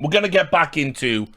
we're going to get back into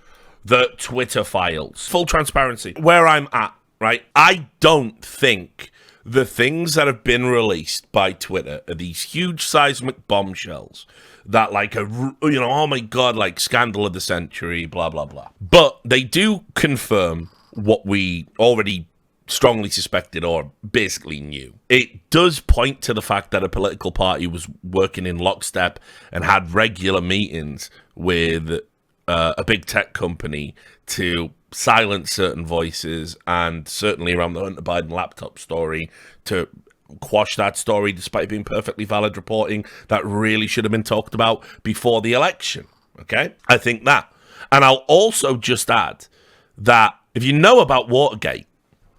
the Twitter files. Full transparency. Where I'm at, right? I don't think the things that have been released by Twitter are these huge seismic bombshells that oh my God, like scandal of the century, blah, blah, blah. But they do confirm what we already strongly suspected or basically knew. It does point to the fact that a political party was working in lockstep and had regular meetings with a big tech company to silence certain voices, and certainly around the Hunter Biden laptop story to quash that story despite being perfectly valid reporting that really should have been talked about before the election. Okay? I think that. And I'll also just add that if you know about Watergate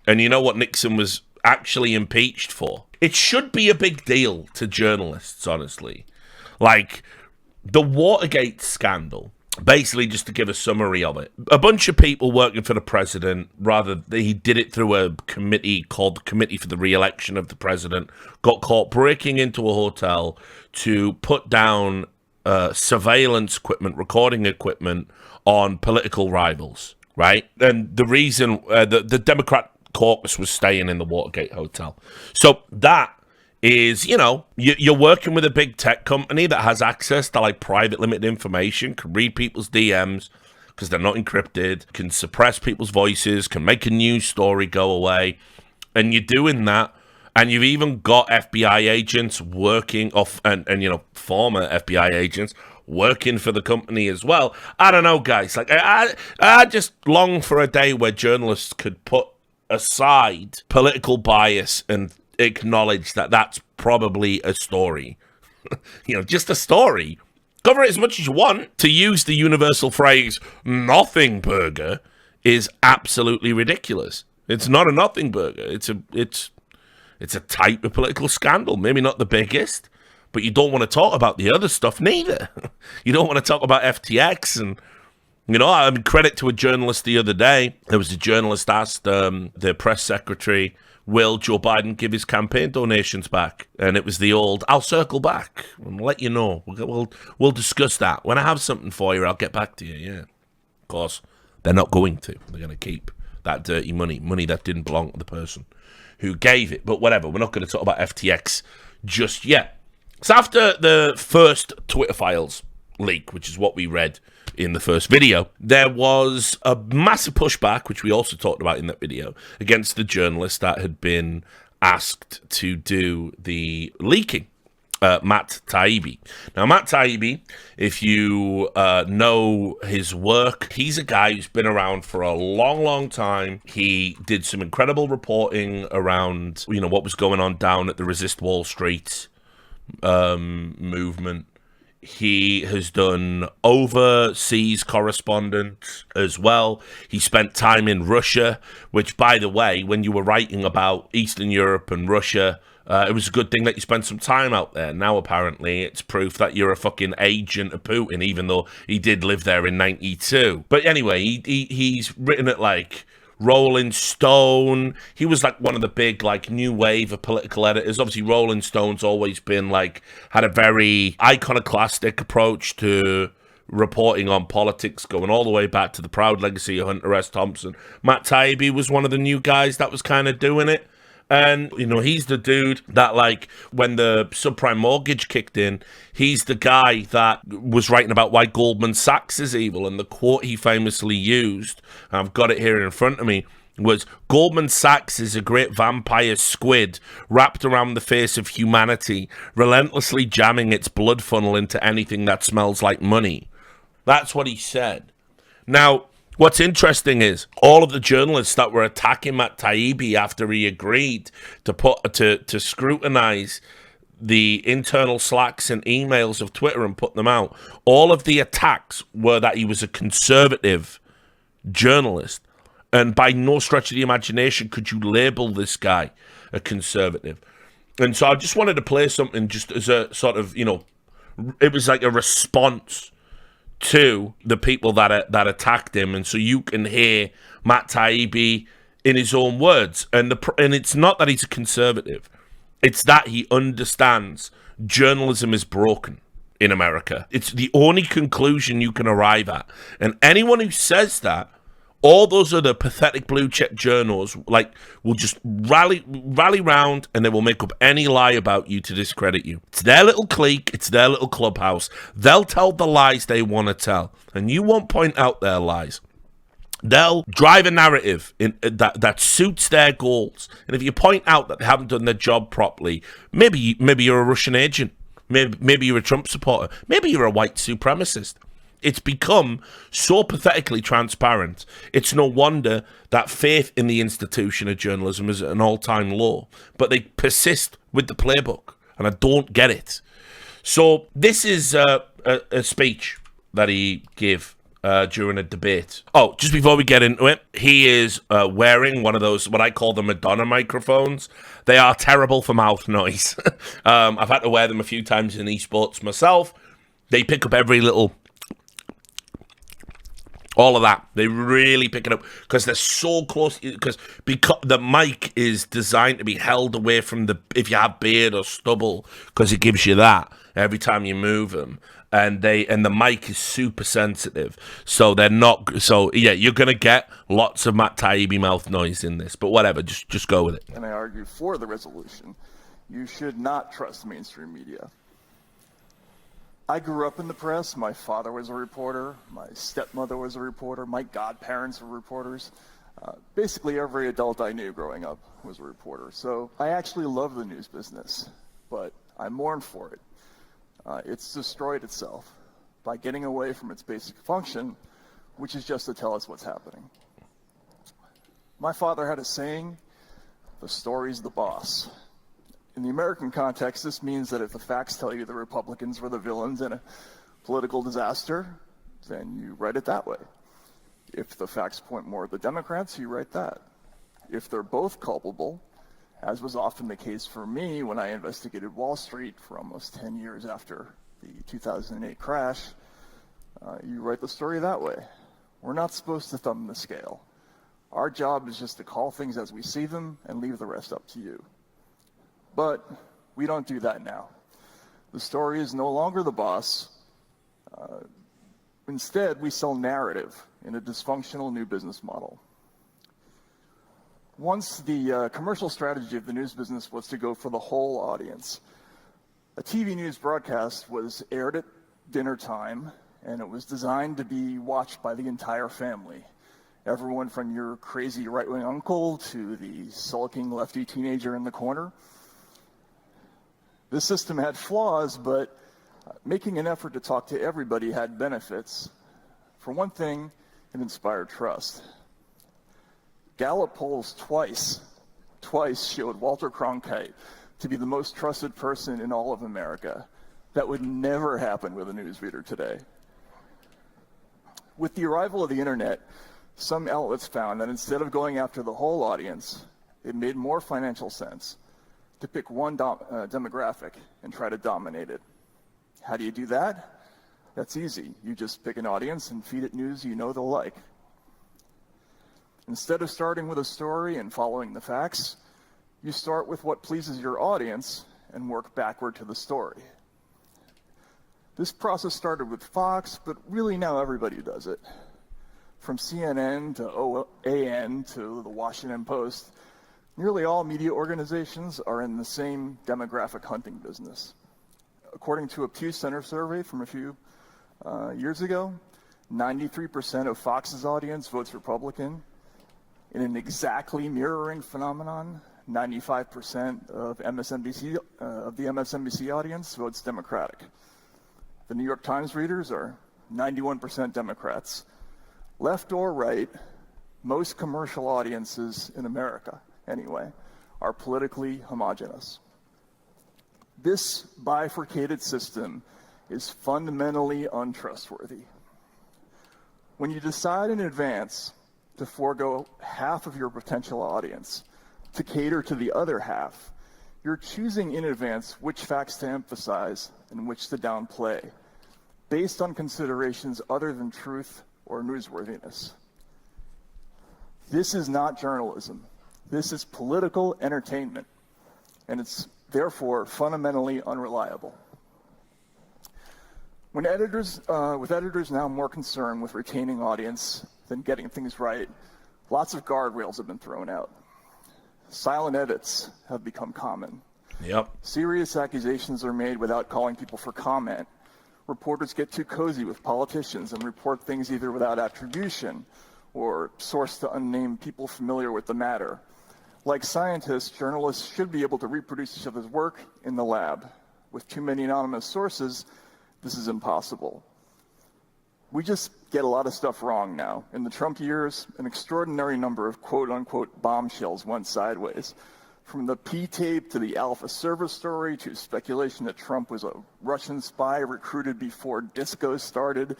and you know what Nixon was actually impeached for, it should be a big deal to journalists, honestly. Like, the Watergate scandal, basically, just to give a summary of it, a bunch of people working for the president, he did it through a committee called the Committee for the Re-election of the President, got caught breaking into a hotel to put down surveillance equipment, recording equipment on political rivals, right? And the reason the Democrat caucus was staying in the Watergate hotel. So that is, you're working with a big tech company that has access to like private limited information, can read people's DMs because they're not encrypted, can suppress people's voices, can make a news story go away. And you're doing that. And you've even got FBI agents working off and former FBI agents working for the company as well. I don't know, guys. Like, I just long for a day where journalists could put aside political bias and acknowledge that that's probably a story. Just a story. Cover it as much as you want. To use the universal phrase nothing burger is absolutely ridiculous. It's not a nothing burger. It's a type of political scandal. Maybe not the biggest, but you don't want to talk about the other stuff neither. You don't want to talk about FTX and credit to a journalist the other day. There was a journalist asked the press secretary, will Joe Biden give his campaign donations back? And it was the old, I'll circle back and let you know. We'll discuss that. When I have something for you, I'll get back to you. Yeah. Of course, they're not going to. They're going to keep that dirty money that didn't belong to the person who gave it. But whatever, we're not going to talk about FTX just yet. So after the first Twitter files leak, which is what we read in the first video, there was a massive pushback, which we also talked about in that video, against the journalist that had been asked to do the leaking, Matt Taibbi. Now, Matt Taibbi, if you know his work, he's a guy who's been around for a long, long time. He did some incredible reporting around, what was going on down at the Resist Wall Street movement. He has done overseas correspondence as well. He spent time in Russia, which, by the way, when you were writing about Eastern Europe and Russia, it was a good thing that you spent some time out there. Now, apparently, it's proof that you're a fucking agent of Putin, even though he did live there in 92. But anyway, he's written it like Rolling Stone. He was like one of the big new wave of political editors. Obviously, Rolling Stone's always been had a very iconoclastic approach to reporting on politics, going all the way back to the proud legacy of Hunter S. Thompson. Matt Taibbi was one of the new guys that was kind of doing it. And, he's the dude that, when the subprime mortgage kicked in, he's the guy that was writing about why Goldman Sachs is evil. And the quote he famously used, and I've got it here in front of me, was, Goldman Sachs is a great vampire squid wrapped around the face of humanity, relentlessly jamming its blood funnel into anything that smells like money. That's what he said. Now, what's interesting is all of the journalists that were attacking Matt Taibbi after he agreed to scrutinize the internal Slacks and emails of Twitter and put them out, all of the attacks were that he was a conservative journalist. And by no stretch of the imagination could you label this guy a conservative. And so I just wanted to play something just as a sort of, it was like a response to the people that attacked him, and so you can hear Matt Taibbi in his own words, and it's not that he's a conservative, it's that he understands journalism is broken. in America. It's the only conclusion you can arrive at. And anyone who says that, all those other pathetic blue chip journals will just rally round, and they will make up any lie about you to discredit you. It's their little clique, it's their little clubhouse. They'll tell the lies they want to tell, and you won't point out their lies. They'll drive a narrative that suits their goals. And if you point out that they haven't done their job properly, maybe you're a Russian agent, maybe you're a Trump supporter, maybe you're a white supremacist. It's become so pathetically transparent. It's no wonder that faith in the institution of journalism is at an all-time low. But they persist with the playbook, and I don't get it. So this is a speech that he gave during a debate. Oh, just before we get into it, he is wearing one of those, what I call the Madonna microphones. They are terrible for mouth noise. I've had to wear them a few times in esports myself. They pick up every little... all of that. They really pick it up because they're so close. Because the mic is designed to be held away from if you have beard or stubble, because it gives you that every time you move them. And the mic is super sensitive, so they're not. So yeah, you're gonna get lots of Matt Taibbi mouth noise in this, but whatever, just go with it. And I argue for the resolution. You should not trust mainstream media. I grew up in the press. My father was a reporter. My stepmother was a reporter. My godparents were reporters. Basically, every adult I knew growing up was a reporter. So I actually love the news business, but I mourn for it. It's destroyed itself by getting away from its basic function, which is just to tell us what's happening. My father had a saying, "The story's the boss." In the American context, this means that if the facts tell you the Republicans were the villains in a political disaster, then you write it that way. If the facts point more at the Democrats, you write that. If they're both culpable, as was often the case for me when I investigated Wall Street for almost 10 years after the 2008 crash, you write the story that way. We're not supposed to thumb the scale. Our job is just to call things as we see them and leave the rest up to you. But we don't do that now. The story is no longer the boss. Instead, we sell narrative in a dysfunctional new business model. Once the commercial strategy of the news business was to go for the whole audience. A TV news broadcast was aired at dinner time, and it was designed to be watched by the entire family. Everyone from your crazy right-wing uncle to the sulking lefty teenager in the corner. This system had flaws, but making an effort to talk to everybody had benefits. For one thing, it inspired trust. Gallup polls twice showed Walter Cronkite to be the most trusted person in all of America. That would never happen with a newsreader today. With the arrival of the internet, some outlets found that instead of going after the whole audience, it made more financial sense to pick one demographic and try to dominate it. How do you do that? That's easy. You just pick an audience and feed it news you know they'll like. Instead of starting with a story and following the facts, you start with what pleases your audience and work backward to the story. This process started with Fox, but really now everybody does it. From CNN to OAN to the Washington Post, nearly all media organizations are in the same demographic hunting business. According to a Pew Center survey from a few years ago, 93% of Fox's audience votes Republican. In an exactly mirroring phenomenon, 95% of the MSNBC audience votes Democratic. The New York Times readers are 91% Democrats. Left or right, most commercial audiences in America, anyway, are politically homogenous. This bifurcated system is fundamentally untrustworthy. When you decide in advance to forego half of your potential audience to cater to the other half, you're choosing in advance which facts to emphasize and which to downplay, based on considerations other than truth or newsworthiness. This is not journalism. This is political entertainment, and it's therefore fundamentally unreliable. With editors now more concerned with retaining audience than getting things right, lots of guardrails have been thrown out. Silent edits have become common. Yep. Serious accusations are made without calling people for comment. Reporters get too cozy with politicians and report things either without attribution or sourced to unnamed people familiar with the matter. Like scientists, journalists should be able to reproduce each other's work in the lab. With too many anonymous sources, this is impossible. We just get a lot of stuff wrong now. In the Trump years, an extraordinary number of quote-unquote bombshells went sideways. From the P-tape to the Alpha server story to speculation that Trump was a Russian spy recruited before disco started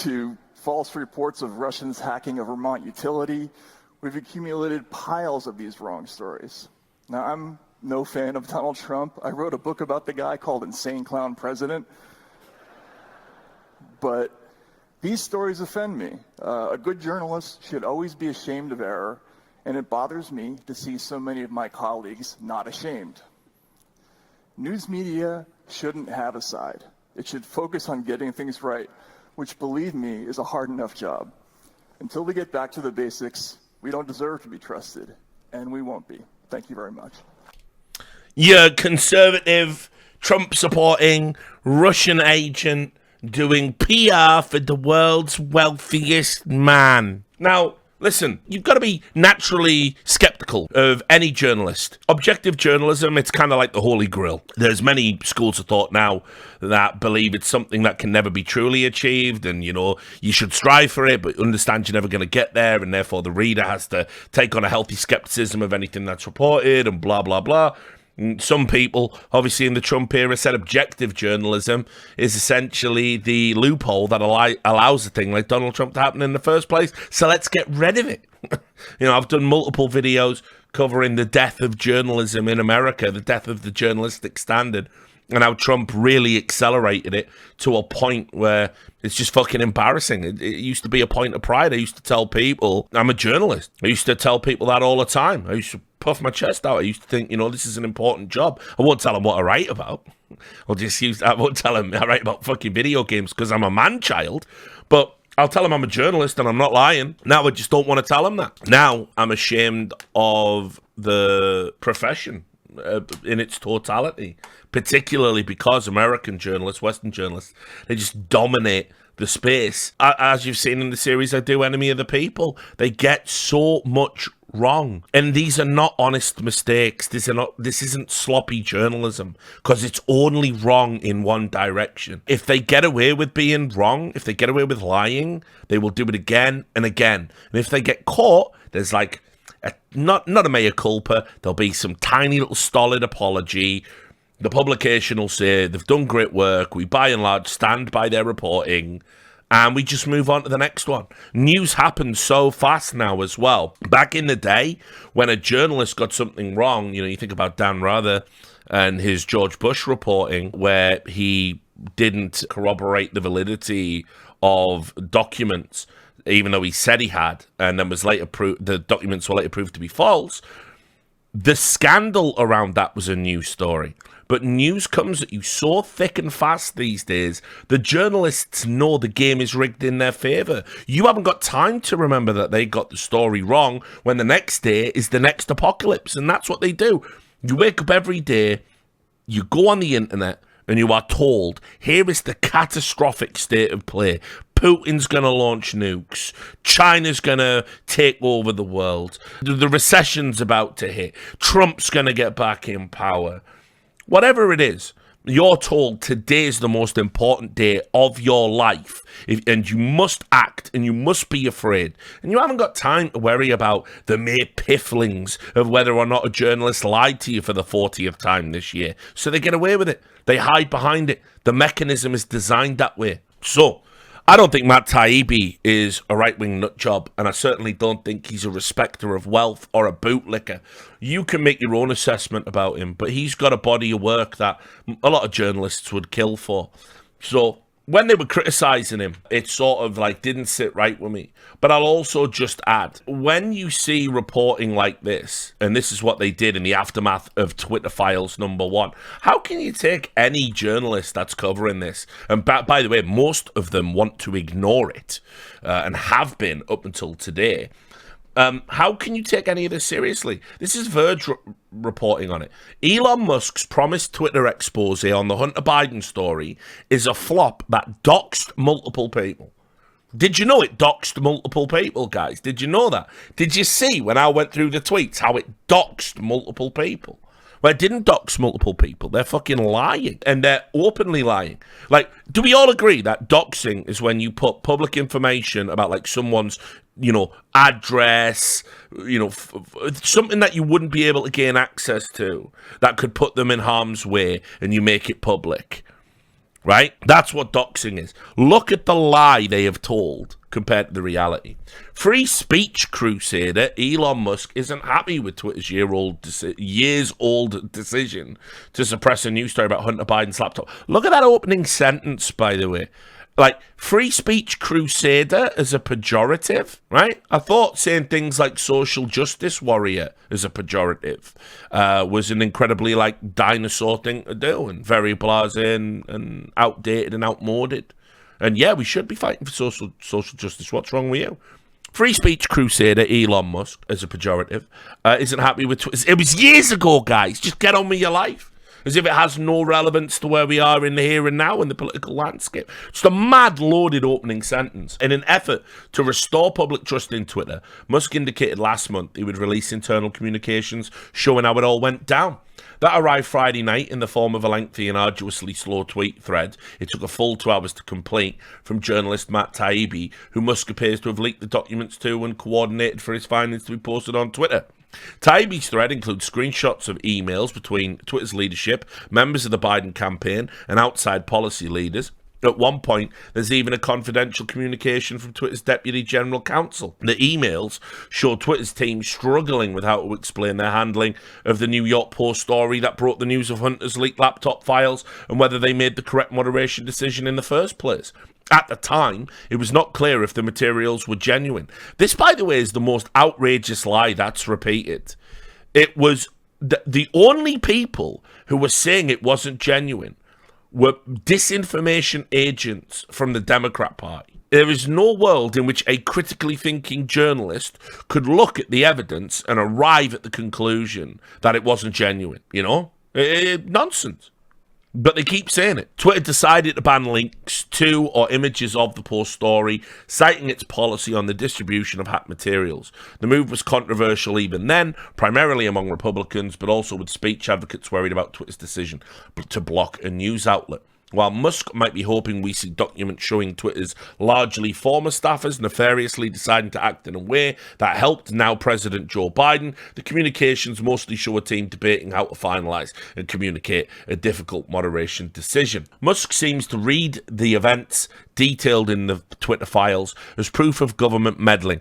to false reports of Russians hacking a Vermont utility, we've accumulated piles of these wrong stories. Now, I'm no fan of Donald Trump. I wrote a book about the guy called Insane Clown President. But these stories offend me. A good journalist should always be ashamed of error, and it bothers me to see so many of my colleagues not ashamed. News media shouldn't have a side. It should focus on getting things right, which, believe me, is a hard enough job. Until we get back to the basics, we don't deserve to be trusted, and we won't be. Thank you very much. You're conservative, Trump-supporting, Russian agent doing PR for the world's wealthiest man. Now, listen, you've got to be naturally skeptical of any journalist. Objective journalism, it's kind of like the Holy Grail. There's many schools of thought now that believe it's something that can never be truly achieved, and, you know, you should strive for it, but understand you're never going to get there, and therefore the reader has to take on a healthy skepticism of anything that's reported, and blah, blah, blah. Some people, obviously in the Trump era, said objective journalism is essentially the loophole that allows a thing like Donald Trump to happen in the first place. So let's get rid of it. You know, I've done multiple videos covering the death of journalism in America, the death of the journalistic standard, and how Trump really accelerated it to a point where it's just fucking embarrassing. It used to be a point of pride. I used to tell people I'm a journalist. I used to tell people that all the time. I used to puff my chest out. I used to think, you know, this is an important job. I won't tell them what I write about. I won't tell them I write about fucking video games because I'm a man-child. But I'll tell them I'm a journalist and I'm not lying. Now I just don't want to tell them that. Now I'm ashamed of the profession in its totality, particularly because American journalists, Western journalists, they just dominate the space. As you've seen in the series I do, Enemy of the People, they get so much wrong, and these are not honest mistakes. This isn't sloppy journalism, because it's only wrong in one direction. If they get away with being wrong, if they get away with lying, they will do it again and again. And if they get caught, there's like not a mea culpa. There'll be some tiny little stolid apology. The publication will say they've done great work. We by and large stand by their reporting, and we just move on to the next one. News happens so fast now as well. Back in the day, when a journalist got something wrong, you know, you think about Dan Rather and his George Bush reporting, where he didn't corroborate the validity of documents, even though he said he had, and then was later the documents were later proved to be false. The scandal around that was a news story. But news comes at you so thick and fast these days, the journalists know the game is rigged in their favour. You haven't got time to remember that they got the story wrong when the next day is the next apocalypse. And that's what they do. You wake up every day, you go on the internet, and you are told, here is the catastrophic state of play. Putin's going to launch nukes. China's going to take over the world. The recession's about to hit. Trump's going to get back in power. Whatever it is, you're told today's the most important day of your life, and you must act, and you must be afraid. And you haven't got time to worry about the mere pifflings of whether or not a journalist lied to you for the 40th time this year. So they get away with it. They hide behind it. The mechanism is designed that way. So I don't think Matt Taibbi is a right-wing nutjob, and I certainly don't think he's a respecter of wealth or a bootlicker. You can make your own assessment about him, but he's got a body of work that a lot of journalists would kill for. So when they were criticizing him, it sort of like didn't sit right with me. But I'll also just add, when you see reporting like this, and this is what they did in the aftermath of Twitter Files #1, how can you take any journalist that's covering this, and by the way, most of them want to ignore it, and have been up until today, how can you take any of this seriously? This is Verge reporting on it. Elon Musk's promised Twitter expose on the Hunter Biden story is a flop that doxed multiple people. Did you know it doxed multiple people, guys? Did you know that? Did you see when I went through the tweets how it doxed multiple people? Well, it didn't dox multiple people. They're fucking lying. And they're openly lying. Like, do we all agree that doxing is when you put public information about, like, someone's, address, something that you wouldn't be able to gain access to that could put them in harm's way, and you make it public? Right? That's what doxing is. Look at the lie they have told compared to the reality. Free speech crusader Elon Musk isn't happy with Twitter's years-old decision to suppress a news story about Hunter Biden's laptop. Look at that opening sentence, by the way. Like, free speech crusader as a pejorative, right? I thought saying things like social justice warrior as a pejorative was an incredibly, like, dinosaur thing to do, and very blasé and outdated and outmoded. And yeah, we should be fighting for social justice. What's wrong with you? Free speech crusader Elon Musk as a pejorative isn't happy with Twitter. It was years ago, guys. Just get on with your life. As if it has no relevance to where we are in the here and now in the political landscape. Just a mad, loaded opening sentence. In an effort to restore public trust in Twitter, Musk indicated last month he would release internal communications showing how it all went down. That arrived Friday night in the form of a lengthy and arduously slow tweet thread. It took a full 2 hours to complete, from journalist Matt Taibbi, who Musk appears to have leaked the documents to and coordinated for his findings to be posted on Twitter. Taibbi's thread includes screenshots of emails between Twitter's leadership, members of the Biden campaign, and outside policy leaders. At one point, there's even a confidential communication from Twitter's deputy general counsel. The emails show Twitter's team struggling with how to explain their handling of the New York Post story that broke the news of Hunter's leaked laptop files and whether they made the correct moderation decision in the first place. At the time, it was not clear if the materials were genuine. This, by the way, is the most outrageous lie that's repeated. It was the only people who were saying it wasn't genuine were disinformation agents from the Democrat Party. There is no world in which a critically thinking journalist could look at the evidence and arrive at the conclusion that it wasn't genuine, nonsense. But they keep saying it. Twitter decided to ban links to or images of the Post story, citing its policy on the distribution of hacked materials. The move was controversial even then, primarily among Republicans, but also with speech advocates worried about Twitter's decision to block a news outlet. While Musk might be hoping we see documents showing Twitter's largely former staffers nefariously deciding to act in a way that helped now President Joe Biden, the communications mostly show a team debating how to finalize and communicate a difficult moderation decision. Musk seems to read the events detailed in the Twitter files as proof of government meddling.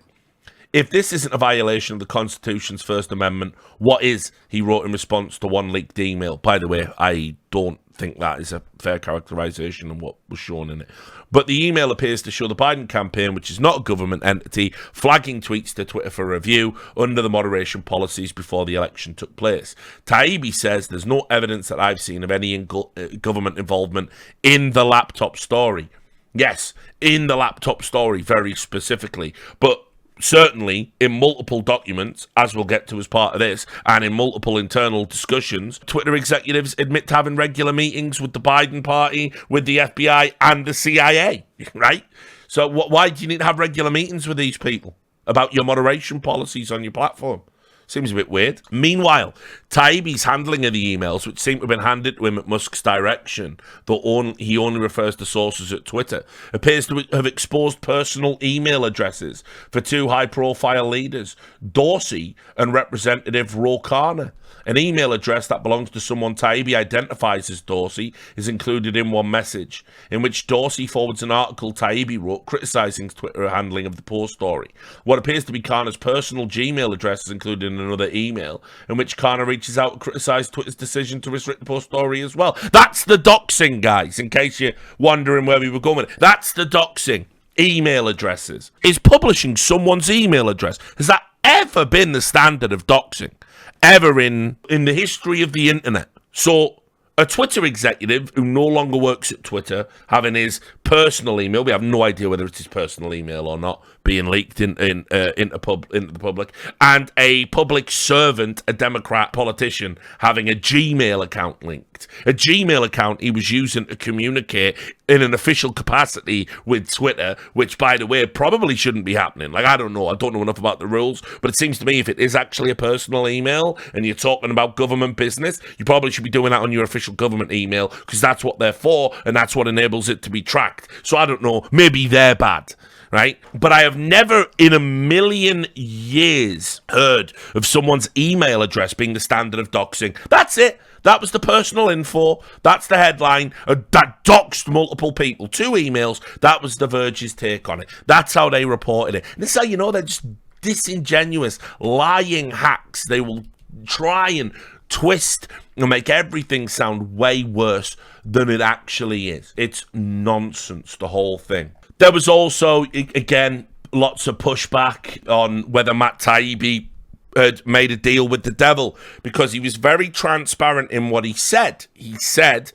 If this isn't a violation of the Constitution's First Amendment, what is? He wrote in response to one leaked email. By the way, I don't think that is a fair characterization of what was shown in it. But the email appears to show the Biden campaign, which is not a government entity, flagging tweets to Twitter for review under the moderation policies before the election took place. Taibbi says there's no evidence that I've seen of any government involvement in the laptop story. Yes, in the laptop story, very specifically. But certainly in multiple documents, as we'll get to as part of this, and in multiple internal discussions, Twitter executives admit to having regular meetings with the Biden party, with the FBI, and the CIA, right? So why do you need to have regular meetings with these people about your moderation policies on your platform? Seems a bit weird. Meanwhile, Taibbi's handling of the emails, which seem to have been handed to him at Musk's direction, though he only refers to sources at Twitter, appears to have exposed personal email addresses for two high-profile leaders, Dorsey and Representative Ro Khanna. An email address that belongs to someone Taibbi identifies as Dorsey is included in one message, in which Dorsey forwards an article Taibbi wrote criticising Twitter handling of the Post story. What appears to be Khanna's personal Gmail address is included in another email, in which Klarna reaches out and criticizes Twitter's decision to restrict the post story as well. That's the doxing, guys, in case you're wondering where we were going with it. That's the doxing. Email addresses. Is publishing someone's email address, has that ever been the standard of doxing? Ever in the history of the internet? So, a Twitter executive who no longer works at Twitter, having his personal email, we have no idea whether it's his personal email or not, being leaked into the public, and a public servant, a Democrat politician, having a Gmail account linked. A Gmail account he was using to communicate in an official capacity with Twitter, which, by the way, probably shouldn't be happening. Like, I don't know enough about the rules, but it seems to me if it is actually a personal email and you're talking about government business, you probably should be doing that on your official government email, because that's what they're for, and that's what enables it to be tracked. So I don't know, maybe they're bad, right? But I have never in a million years heard of someone's email address being the standard of doxing. That's it. That was the personal info. That's the headline. That doxed multiple people. 2 emails. That was The Verge's take on it. That's how they reported it. And this is how you know they're just disingenuous, lying hacks. They will try and twist and make everything sound way worse than it actually is. It's nonsense, the whole thing. There was also, again, lots of pushback on whether Matt Taibbi had made a deal with the devil, because he was very transparent in what he said. He said,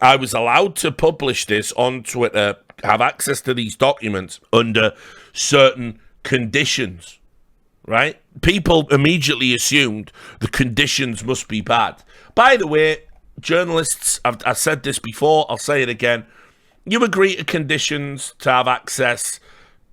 I was allowed to publish this on Twitter, have access to these documents under certain conditions, right? People immediately assumed the conditions must be bad. By the way, journalists, I've said this before, I'll say it again, you agree to conditions to have access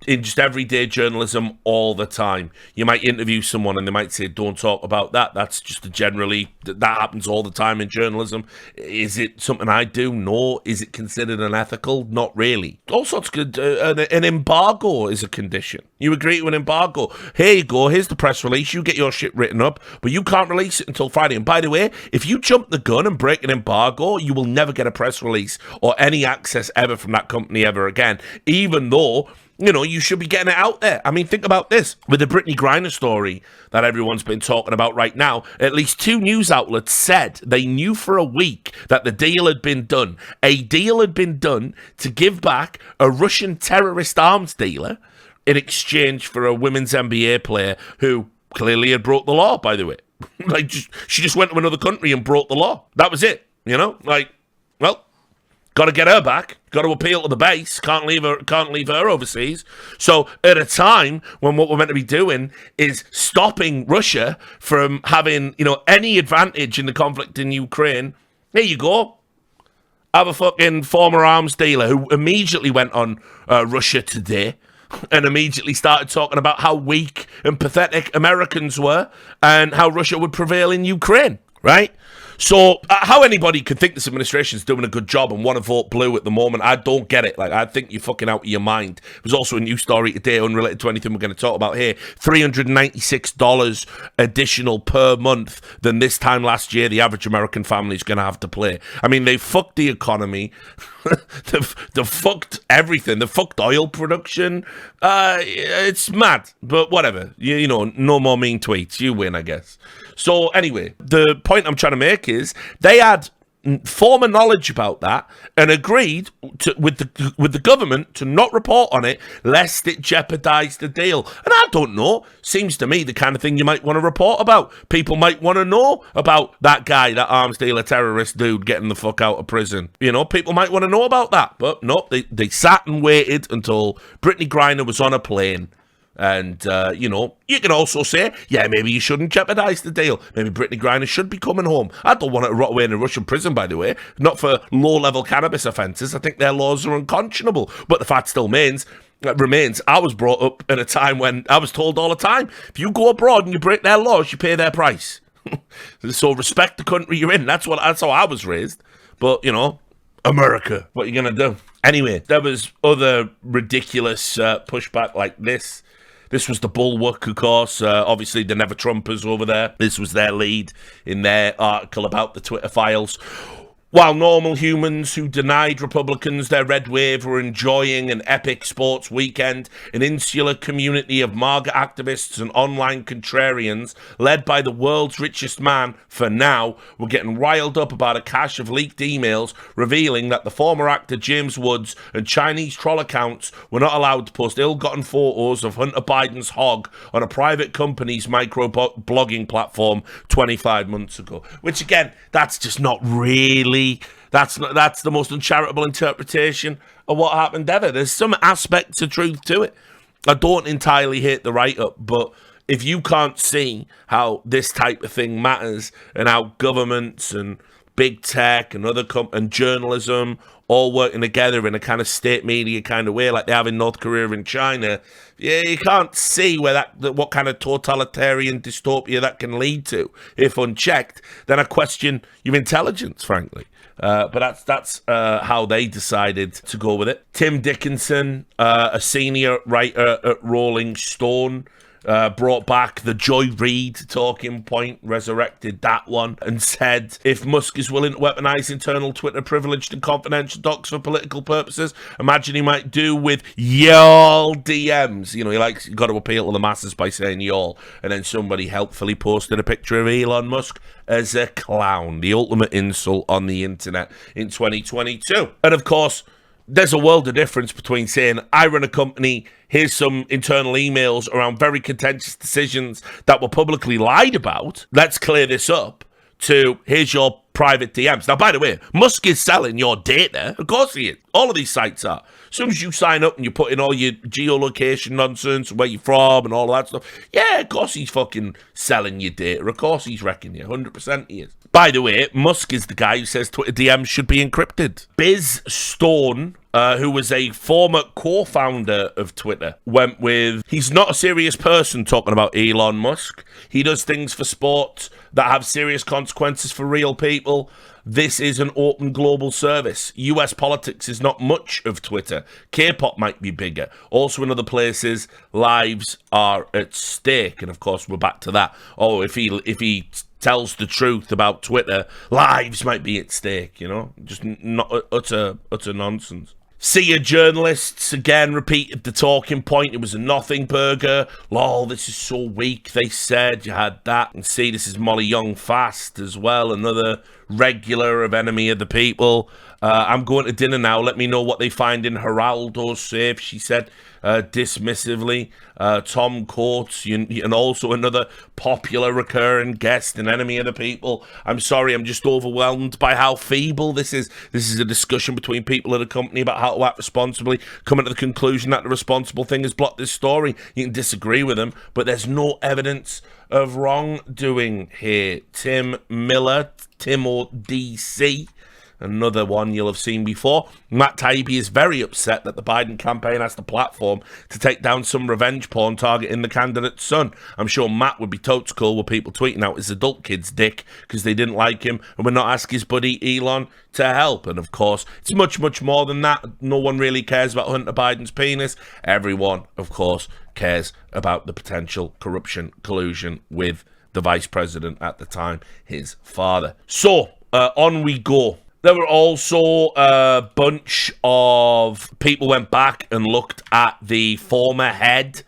in just everyday journalism all the time. You might interview someone and they might say, don't talk about that. That's just that happens all the time in journalism. Is it something I do? No. Is it considered unethical? Not really. All sorts of good. An embargo is a condition. You agree to an embargo. Here you go. Here's the press release. You get your shit written up, but you can't release it until Friday. And by the way, if you jump the gun and break an embargo, you will never get a press release or any access ever from that company ever again, even though, you know, you should be getting it out there. I mean, think about this. With the Brittany Griner story that everyone's been talking about right now, at least 2 news outlets said they knew for a week that the deal had been done. A deal had been done to give back a Russian terrorist arms dealer in exchange for a women's NBA player who clearly had broke the law, by the way. She just went to another country and broke the law. That was it, you know? Well, got to get her back. Got to appeal to the base. Can't leave her overseas. So at a time when what we're meant to be doing is stopping Russia from having, you know, any advantage in the conflict in Ukraine, here you go. Have a fucking former arms dealer who immediately went on Russia Today and immediately started talking about how weak and pathetic Americans were and how Russia would prevail in Ukraine, right? So how anybody could think this administration is doing a good job and want to vote blue at the moment, I don't get it. Like, I think you're fucking out of your mind. There's also a new story today, unrelated to anything we're going to talk about here. $396 additional per month than this time last year the average American family is going to have to pay. I mean, they fucked the economy. They've fucked everything. They've fucked oil production. It's mad, but whatever. You know, no more mean tweets. You win, I guess. So anyway, the point I'm trying to make is they had former knowledge about that and agreed with the government to not report on it lest it jeopardise the deal. And I don't know, seems to me the kind of thing you might want to report about. People might want to know about that guy, that arms dealer terrorist dude getting the fuck out of prison. You know, people might want to know about that. But no, they sat and waited until Brittany Griner was on a plane. And, you know, you can also say, yeah, maybe you shouldn't jeopardise the deal. Maybe Brittany Griner should be coming home. I don't want her to rot away in a Russian prison, by the way. Not for low-level cannabis offences. I think their laws are unconscionable. But the fact still remains, I was brought up in a time when I was told all the time, if you go abroad and you break their laws, you pay their price. So respect the country you're in. That's how I was raised. But, you know, America, what are you going to do? Anyway, there was other ridiculous pushback like this. This was the Bulwark, of course. Obviously, the Never Trumpers over there. This was their lead in their article about the Twitter files. While normal humans who denied Republicans their red wave were enjoying an epic sports weekend, an insular community of MAGA activists and online contrarians, led by the world's richest man, for now, were getting riled up about a cache of leaked emails revealing that the former actor James Woods and Chinese troll accounts were not allowed to post ill-gotten photos of Hunter Biden's hog on a private company's micro-blogging platform 25 months ago. Which, again, that's just not really... That's the most uncharitable interpretation of what happened ever. There's some aspects of truth to it. I don't entirely hate the write-up, but if you can't see how this type of thing matters and how governments and big tech and other and journalism all working together in a kind of state media kind of way like they have in North Korea and China, yeah, you can't see where what kind of totalitarian dystopia that can lead to. If unchecked, then I question your intelligence, frankly. But that's how they decided to go with it. Tim Dickinson, a senior writer at Rolling Stone, brought back the Joy Reid talking point, resurrected that one, and said if Musk is willing to weaponize internal Twitter privileged and confidential docs for political purposes, imagine he might do with y'all DMs. You know, he got to appeal to the masses by saying y'all, and then somebody helpfully posted a picture of Elon Musk as a clown, the ultimate insult on the internet in 2022. And of course, there's a world of difference between saying, I run a company, here's some internal emails around very contentious decisions that were publicly lied about, let's clear this up, to here's your private DMs. Now, by the way, Musk is selling your data. Of course he is. All of these sites are. As soon as you sign up and you put in all your geolocation nonsense, where you're from and all that stuff, yeah, of course he's fucking selling your data. Of course he's wrecking you. 100% he is. By the way, Musk is the guy who says Twitter DMs should be encrypted. Biz Stone, who was a former co-founder of Twitter, went with, he's not a serious person talking about Elon Musk. He does things for sport that have serious consequences for real people. This is an open global service. US politics is not much of Twitter. K-pop might be bigger. Also in other places, lives are at stake. And of course, we're back to that. Oh, if he tells the truth about Twitter, lives might be at stake, you know? Just not utter nonsense. See, journalists again repeated the talking point. It was a nothing burger. Lol, this is so weak, they said. You had that. And see, this is Molly Young Fast as well, another regular of Enemy of the People. I'm going to dinner now. Let me know what they find in Geraldo's safe, she said dismissively. Tom Coates, and also another popular recurring guest and Enemy of the People. I'm sorry, I'm just overwhelmed by how feeble this is. This is a discussion between people at a company about how to act responsibly, coming to the conclusion that the responsible thing is block this story. You can disagree with them, but there's no evidence of wrongdoing here. Tim Miller, Timo DC, another one you'll have seen before. Matt Taibbi is very upset that the Biden campaign has the platform to take down some revenge porn targeting the candidate's son. I'm sure Matt would be totes cool with people tweeting out his adult kid's dick because they didn't like him and would not ask his buddy Elon to help. And of course, it's much, much more than that. No one really cares about Hunter Biden's penis. Everyone, of course, cares about the potential corruption collusion with the vice president at the time, his father. So, on we go. There were also a bunch of people went back and looked at the former head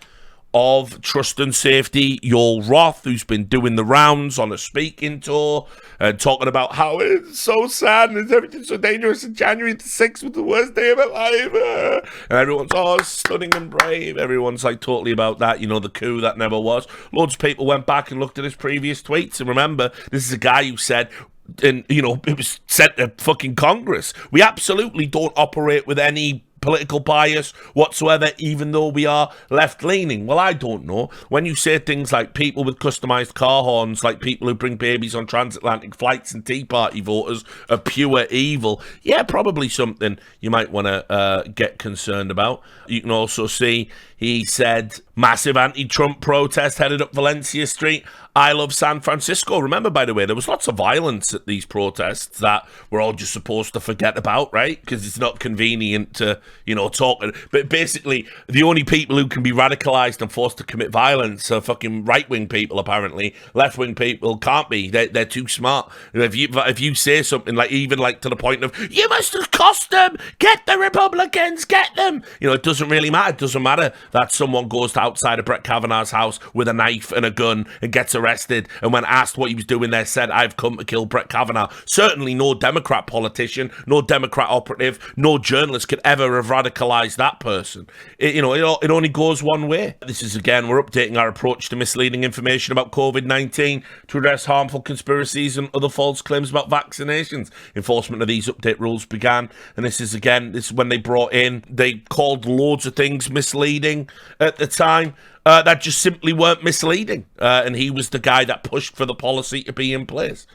of Trust and Safety, Yoel Roth, who's been doing the rounds on a speaking tour and talking about how it's so sad and everything's so dangerous, and January the 6th was the worst day of my life. And everyone's, oh, stunning and brave. Everyone's like totally about that, you know, the coup that never was. Loads of people went back and looked at his previous tweets. And remember, this is a guy who said, and, you know, it was sent to fucking Congress, we absolutely don't operate with any political bias whatsoever, even though we are left-leaning. Well, I don't know. When you say things like people with customized car horns, like people who bring babies on transatlantic flights and Tea Party voters are pure evil, yeah, probably something you might want to get concerned about. You can also see he said Massive anti-Trump protest headed up Valencia Street. I love San Francisco. Remember, by the way, there was lots of violence at these protests that we're all just supposed to forget about, right? Because it's not convenient to, talk. But basically, the only people who can be radicalized and forced to commit violence are fucking right-wing people, apparently. Left-wing people can't be. They're too smart. If you say something even to the point of, you must accost them, get the Republicans, get them. It doesn't really matter. It doesn't matter that someone goes to outside of Brett Kavanaugh's house with a knife and a gun and gets arrested, and when asked what he was doing there said, I've come to kill Brett Kavanaugh. Certainly no Democrat politician, no Democrat operative, no journalist could ever have radicalized that person. It only goes one way. This is, again, we're updating our approach to misleading information about COVID-19 to address harmful conspiracies and other false claims about vaccinations. Enforcement of these update rules began, and this is when they called loads of things misleading at the time. That just simply weren't misleading. And he was the guy that pushed for the policy to be in place.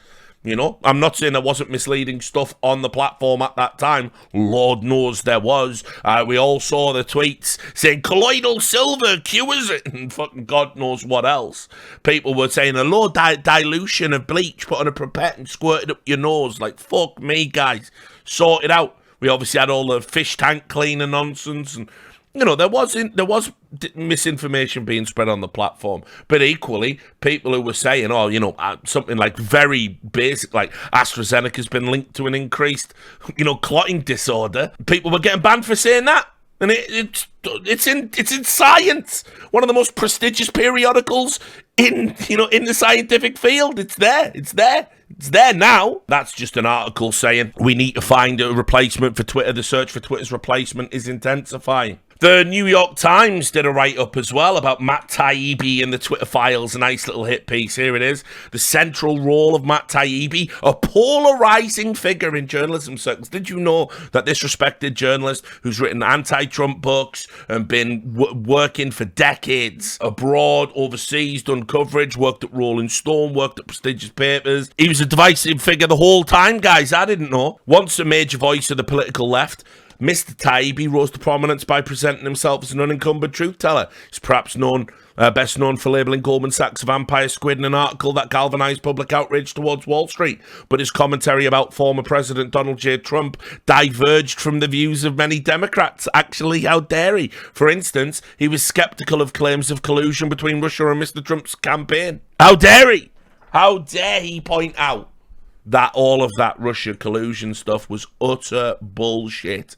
I'm not saying there wasn't misleading stuff on the platform at that time. Lord knows there was. We all saw the tweets saying colloidal silver cures it and fucking God knows what else. People were saying a low dilution of bleach put on a pipette and squirted up your nose. Like, fuck me, guys. Sort it out. We obviously had all the fish tank cleaner nonsense, and there was misinformation being spread on the platform, but equally, people who were saying, something like very basic, like AstraZeneca's been linked to an increased, clotting disorder. People were getting banned for saying that, and it's in Science, one of the most prestigious periodicals in the scientific field. It's there now. That's just an article saying we need to find a replacement for Twitter. The search for Twitter's replacement is intensifying. The New York Times did a write-up as well about Matt Taibbi and the Twitter files. A nice little hit piece. Here it is. The central role of Matt Taibbi, a polarizing figure in journalism circles. Did you know that this respected journalist who's written anti-Trump books and been working for decades abroad, overseas, done coverage, worked at Rolling Stone, worked at prestigious papers. He was a divisive figure the whole time, guys. I didn't know. Once a major voice of the political left, Mr. Taibbi rose to prominence by presenting himself as an unencumbered truth teller. He's perhaps best known for labelling Goldman Sachs a vampire squid in an article that galvanized public outrage towards Wall Street. But his commentary about former President Donald J. Trump diverged from the views of many Democrats. Actually, how dare he? For instance, he was skeptical of claims of collusion between Russia and Mr. Trump's campaign. How dare he? How dare he point out that all of that Russia collusion stuff was utter bullshit.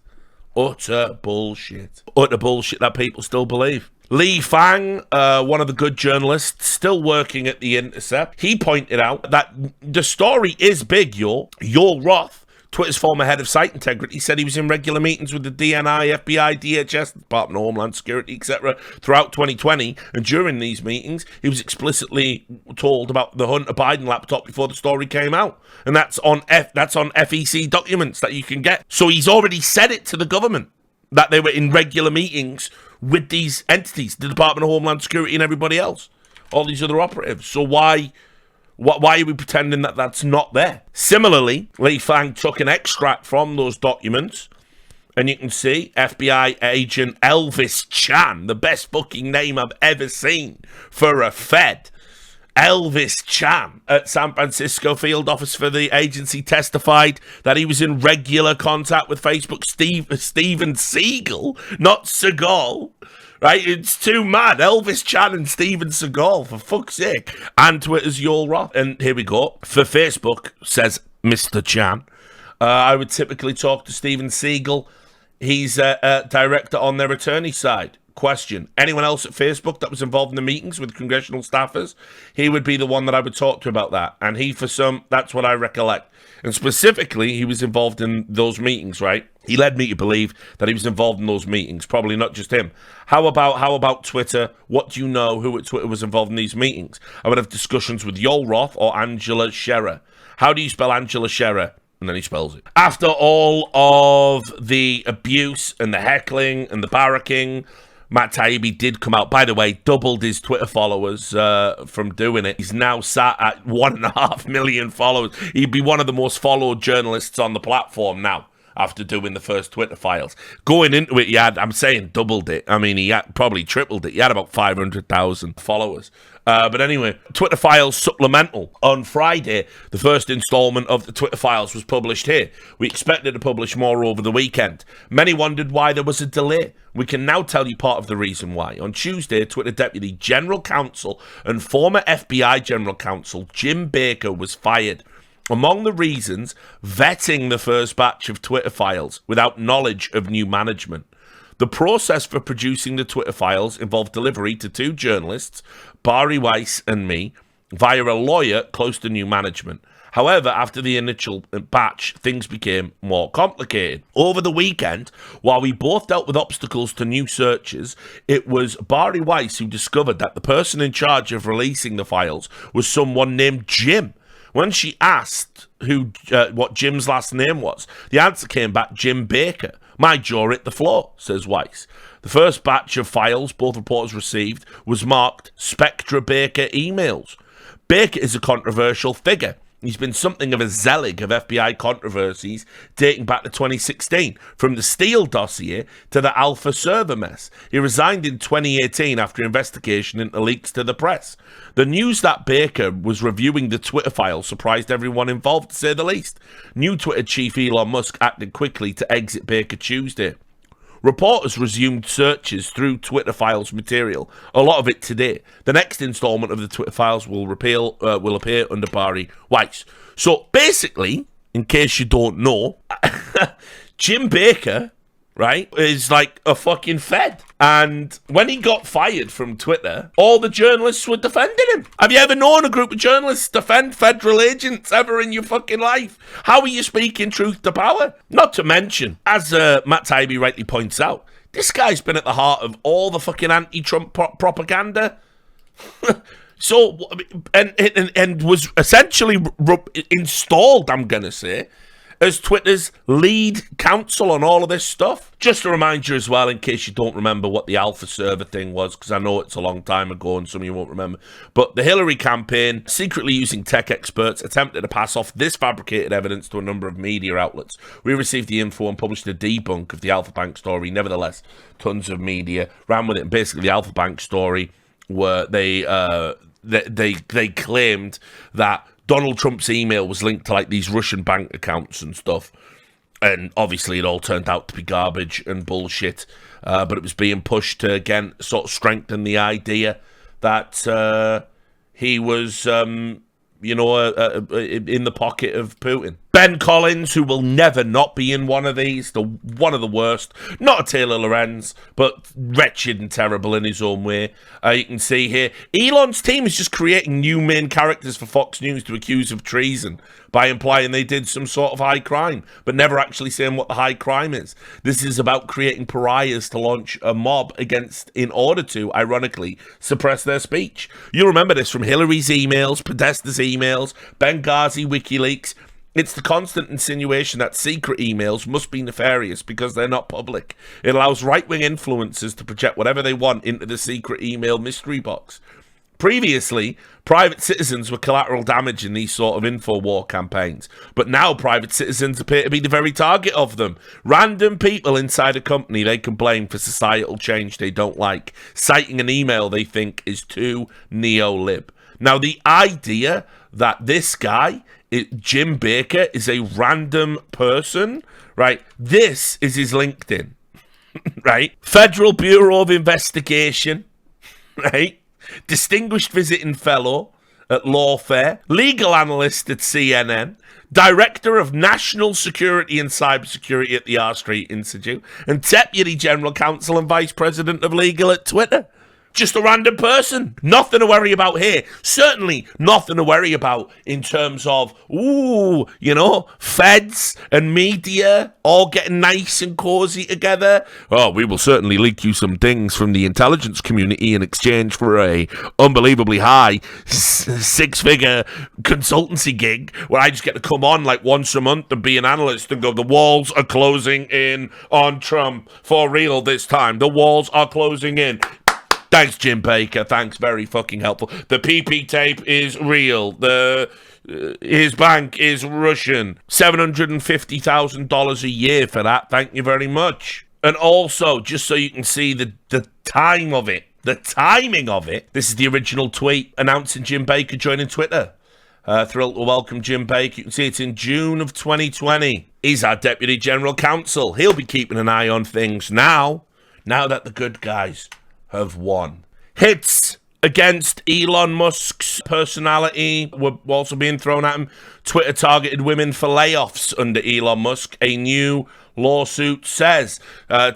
Utter bullshit. Utter bullshit that people still believe. Lee Fang, one of the good journalists still working at The Intercept, he pointed out that the story is big, Yoel Roth, Twitter's former head of site integrity, said he was in regular meetings with the DNI, FBI, DHS, Department of Homeland Security, etc. throughout 2020, and during these meetings, he was explicitly told about the Hunter Biden laptop before the story came out, and that's on FEC documents that you can get. So he's already said it to the government that they were in regular meetings with these entities, the Department of Homeland Security and everybody else, all these other operatives. So why are we pretending that that's not there? Similarly, Lee Fang took an extract from those documents, and you can see FBI agent Elvis Chan, the best fucking name I've ever seen for a Fed. Elvis Chan at San Francisco field office for the agency testified that he was in regular contact with Facebook Steven Seagal, not Seagal. Right, it's too mad. Elvis Chan and Steven Seagal, for fuck's sake. And Twitter's Yoel Roth. And here we go. For Facebook, says Mr. Chan, I would typically talk to Steven Seagal. He's a director on their attorney side. Question. Anyone else at Facebook that was involved in the meetings with congressional staffers? He would be the one that I would talk to about that. And he, for some, that's what I recollect. And specifically, he was involved in those meetings, right? He led me to believe that he was involved in those meetings. Probably not just him. How about Twitter? What do you know who at Twitter was involved in these meetings? I would have discussions with Yoel Roth or Angela Scherer. How do you spell Angela Scherer? And then he spells it. After all of the abuse and the heckling and the barracking, Matt Taibbi did come out, by the way, doubled his Twitter followers from doing it. He's now sat at 1.5 million followers. He'd be one of the most followed journalists on the platform now. after doing the first Twitter Files. Going into it, I'm saying doubled it. I mean, he had probably tripled it. He had about 500,000 followers. But anyway, Twitter Files Supplemental. On Friday, the first installment of the Twitter Files was published here. We expected to publish more over the weekend. Many wondered why there was a delay. We can now tell you part of the reason why. On Tuesday, Twitter Deputy General Counsel and former FBI General Counsel Jim Baker was fired. Among the reasons, vetting the first batch of Twitter Files without knowledge of new management. The process for producing the Twitter Files involved delivery to two journalists, Bari Weiss and me, via a lawyer close to new management. However, after the initial batch, things became more complicated. Over the weekend, while we both dealt with obstacles to new searches, it was Bari Weiss who discovered that the person in charge of releasing the files was someone named Jim. When she asked what Jim's last name was, the answer came back Jim Baker. My jaw hit the floor, says Weiss. The first batch of files both reporters received was marked Spectra Baker emails. Baker is a controversial figure. He's been something of a zealot of FBI controversies dating back to 2016, from the Steele dossier to the Alpha server mess. He resigned in 2018 after investigation into leaks to the press. The news that Baker was reviewing the Twitter files surprised everyone involved, to say the least. New Twitter chief Elon Musk acted quickly to exit Baker Tuesday. Reporters resumed searches through Twitter Files material, a lot of it today. The next installment of the Twitter Files will appear under Bari Weiss. So basically, in case you don't know, Jim Baker, right, is like a fucking Fed. And when he got fired from Twitter, all the journalists were defending him. Have you ever known a group of journalists defend federal agents ever in your fucking life? How are you speaking truth to power? Not to mention, as Matt Taibbi rightly points out, this guy's been at the heart of all the fucking anti-Trump propaganda. So, and was essentially installed, I'm going to say, as Twitter's lead counsel on all of this stuff. Just to remind you as well, in case you don't remember what the Alpha server thing was, because I know it's a long time ago and some of you won't remember, but the Hillary campaign, secretly using tech experts, attempted to pass off this fabricated evidence to a number of media outlets. We received the info and published a debunk of the Alpha Bank story. Nevertheless, tons of media ran with it. And basically, the Alpha Bank story, where they claimed that Donald Trump's email was linked to like these Russian bank accounts and stuff. And obviously it all turned out to be garbage and bullshit. But it was being pushed to, again, sort of strengthen the idea that he was, in the pocket of Putin. Ben Collins, who will never not be in one of these, one of the worst. Not a Taylor Lorenz, but wretched and terrible in his own way. You can see here, Elon's team is just creating new main characters for Fox News to accuse of treason by implying they did some sort of high crime, but never actually saying what the high crime is. This is about creating pariahs to launch a mob against in order to, ironically, suppress their speech. You remember this from Hillary's emails, Podesta's emails, Benghazi WikiLeaks. It's the constant insinuation that secret emails must be nefarious because they're not public. It allows right-wing influencers to project whatever they want into the secret email mystery box. Previously, private citizens were collateral damage in these sort of info war campaigns, but now private citizens appear to be the very target of them. Random people inside a company they can blame for societal change they don't like, citing an email they think is too neo-lib. Now, the idea that this guy, Jim Baker, is a random person, right? This is his LinkedIn, right? Federal Bureau of Investigation, right? Distinguished visiting fellow at Lawfare, legal analyst at CNN, director of national security and cybersecurity at the R Street Institute, and deputy general counsel and vice president of legal at Twitter. Just a random person. Nothing to worry about here. Certainly nothing to worry about in terms of, feds and media all getting nice and cozy together. Oh, we will certainly leak you some things from the intelligence community in exchange for a unbelievably high six-figure consultancy gig where I just get to come on like once a month and be an analyst and go, the walls are closing in on Trump for real this time. The walls are closing in. Thanks, Jim Baker. Thanks, very fucking helpful. The PP tape is real. The His bank is Russian. $750,000 a year for that. Thank you very much. And also, just so you can see the time of it, the timing of it, this is the original tweet announcing Jim Baker joining Twitter. Thrilled to welcome Jim Baker. You can see it's in June of 2020. He's our Deputy General Counsel. He'll be keeping an eye on things now that the good guys have won. Hits against Elon Musk's personality were also being thrown at him. Twitter targeted women for layoffs under Elon Musk. A new lawsuit says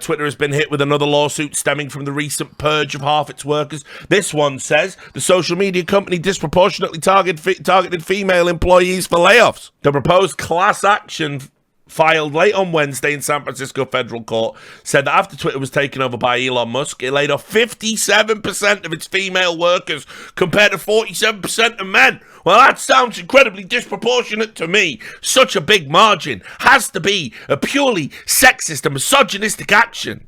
Twitter has been hit with another lawsuit stemming from the recent purge of half its workers. This one says the social media company disproportionately targeted female employees for layoffs. The proposed class action filed late on Wednesday in San Francisco federal court said that after Twitter was taken over by Elon Musk, it laid off 57% of its female workers compared to 47% of men. Well, that sounds incredibly disproportionate to me. Such a big margin has to be a purely sexist and misogynistic action.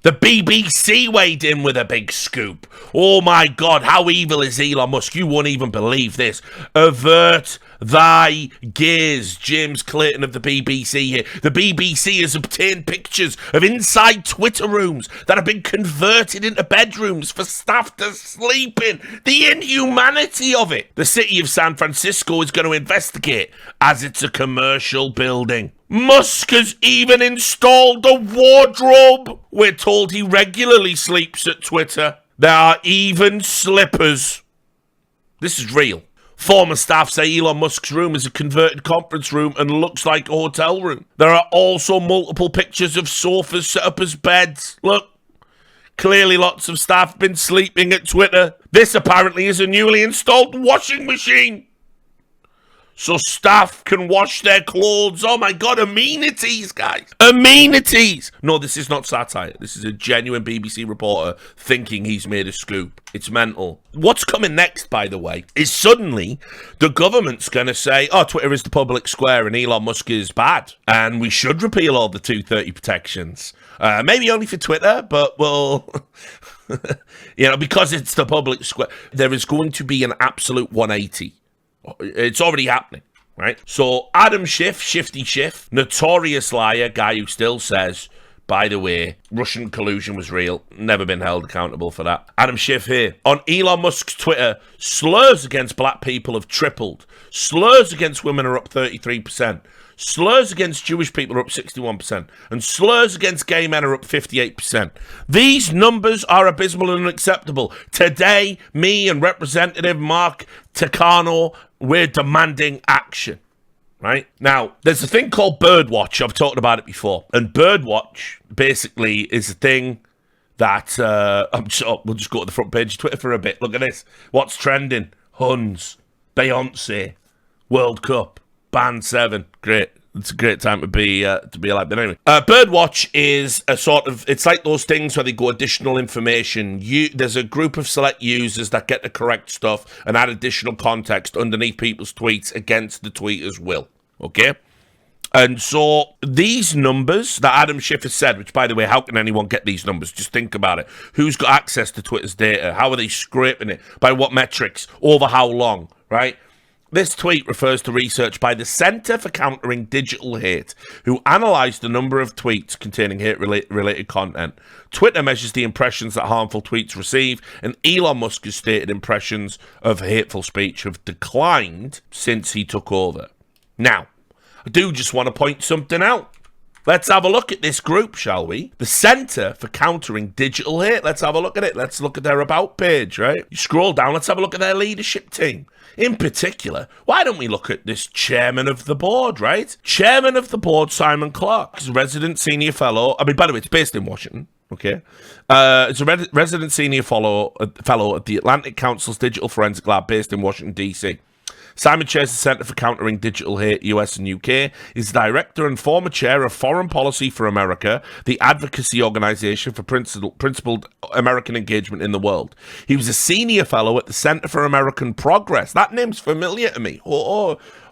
The BBC weighed in with a big scoop. Oh my God, how evil is Elon Musk? You won't even believe this. Avert thy gaze. James Clayton of the BBC here. The BBC has obtained pictures of inside Twitter rooms that have been converted into bedrooms for staff to sleep in. The inhumanity of it. The city of San Francisco is going to investigate as it's a commercial building. Musk has even installed a wardrobe. We're told he regularly sleeps at Twitter. There are even slippers. This is real. Former staff say Elon Musk's room is a converted conference room and looks like a hotel room. There are also multiple pictures of sofas set up as beds. Look, clearly lots of staff have been sleeping at Twitter. This apparently is a newly installed washing machine, so staff can wash their clothes. Oh my God, amenities, guys. Amenities. No, this is not satire. This is a genuine BBC reporter thinking he's made a scoop. It's mental. What's coming next, by the way, is suddenly the government's going to say, oh, Twitter is the public square and Elon Musk is bad, and we should repeal all the 230 protections. Maybe only for Twitter, but well, because it's the public square, there is going to be an absolute 180. It's already happening, right? So Adam Schiff, Shifty Schiff, notorious liar, guy who still says, by the way, Russian collusion was real, never been held accountable for that. Adam Schiff here. On Elon Musk's Twitter, slurs against black people have tripled. Slurs against women are up 33%. Slurs against Jewish people are up 61%. And slurs against gay men are up 58%. These numbers are abysmal and unacceptable. Today, me and Representative Mark Takano, we're demanding action. Right? Now, there's a thing called Birdwatch. I've talked about it before. And Birdwatch basically is a thing that we'll just go to the front page of Twitter for a bit. Look at this. What's trending? Huns, Beyonce, World Cup, Band 7. Great. It's a great time to be alive. But anyway, Birdwatch is a sort of, it's like those things where they go additional information. There's a group of select users that get the correct stuff and add additional context underneath people's tweets against the tweeter's will. Okay? And so these numbers that Adam Schiff has said, which, by the way, how can anyone get these numbers? Just think about it. Who's got access to Twitter's data? How are they scraping it? By what metrics? Over how long? Right? This tweet refers to research by the Center for Countering Digital Hate, who analysed the number of tweets containing hate-related content. Twitter measures the impressions that harmful tweets receive, and Elon Musk has stated impressions of hateful speech have declined since he took over. Now, I do just want to point something out. Let's have a look at this group, shall we? The Center for Countering Digital Hate. Let's have a look at it. Let's look at their About page, right? You scroll down, let's have a look at their leadership team. In particular, why don't we look at this chairman of the board, right? Chairman of the board, Simon Clark, is a resident senior fellow. I mean, by the way, it's based in Washington, okay? It's a resident senior fellow at the Atlantic Council's Digital Forensic Lab based in Washington, D.C. Simon chairs the Center for Countering Digital Hate, US and UK. He's director and former chair of Foreign Policy for America, the advocacy organization for principled American engagement in the world. He was a senior fellow at the Center for American Progress. That name's familiar to me.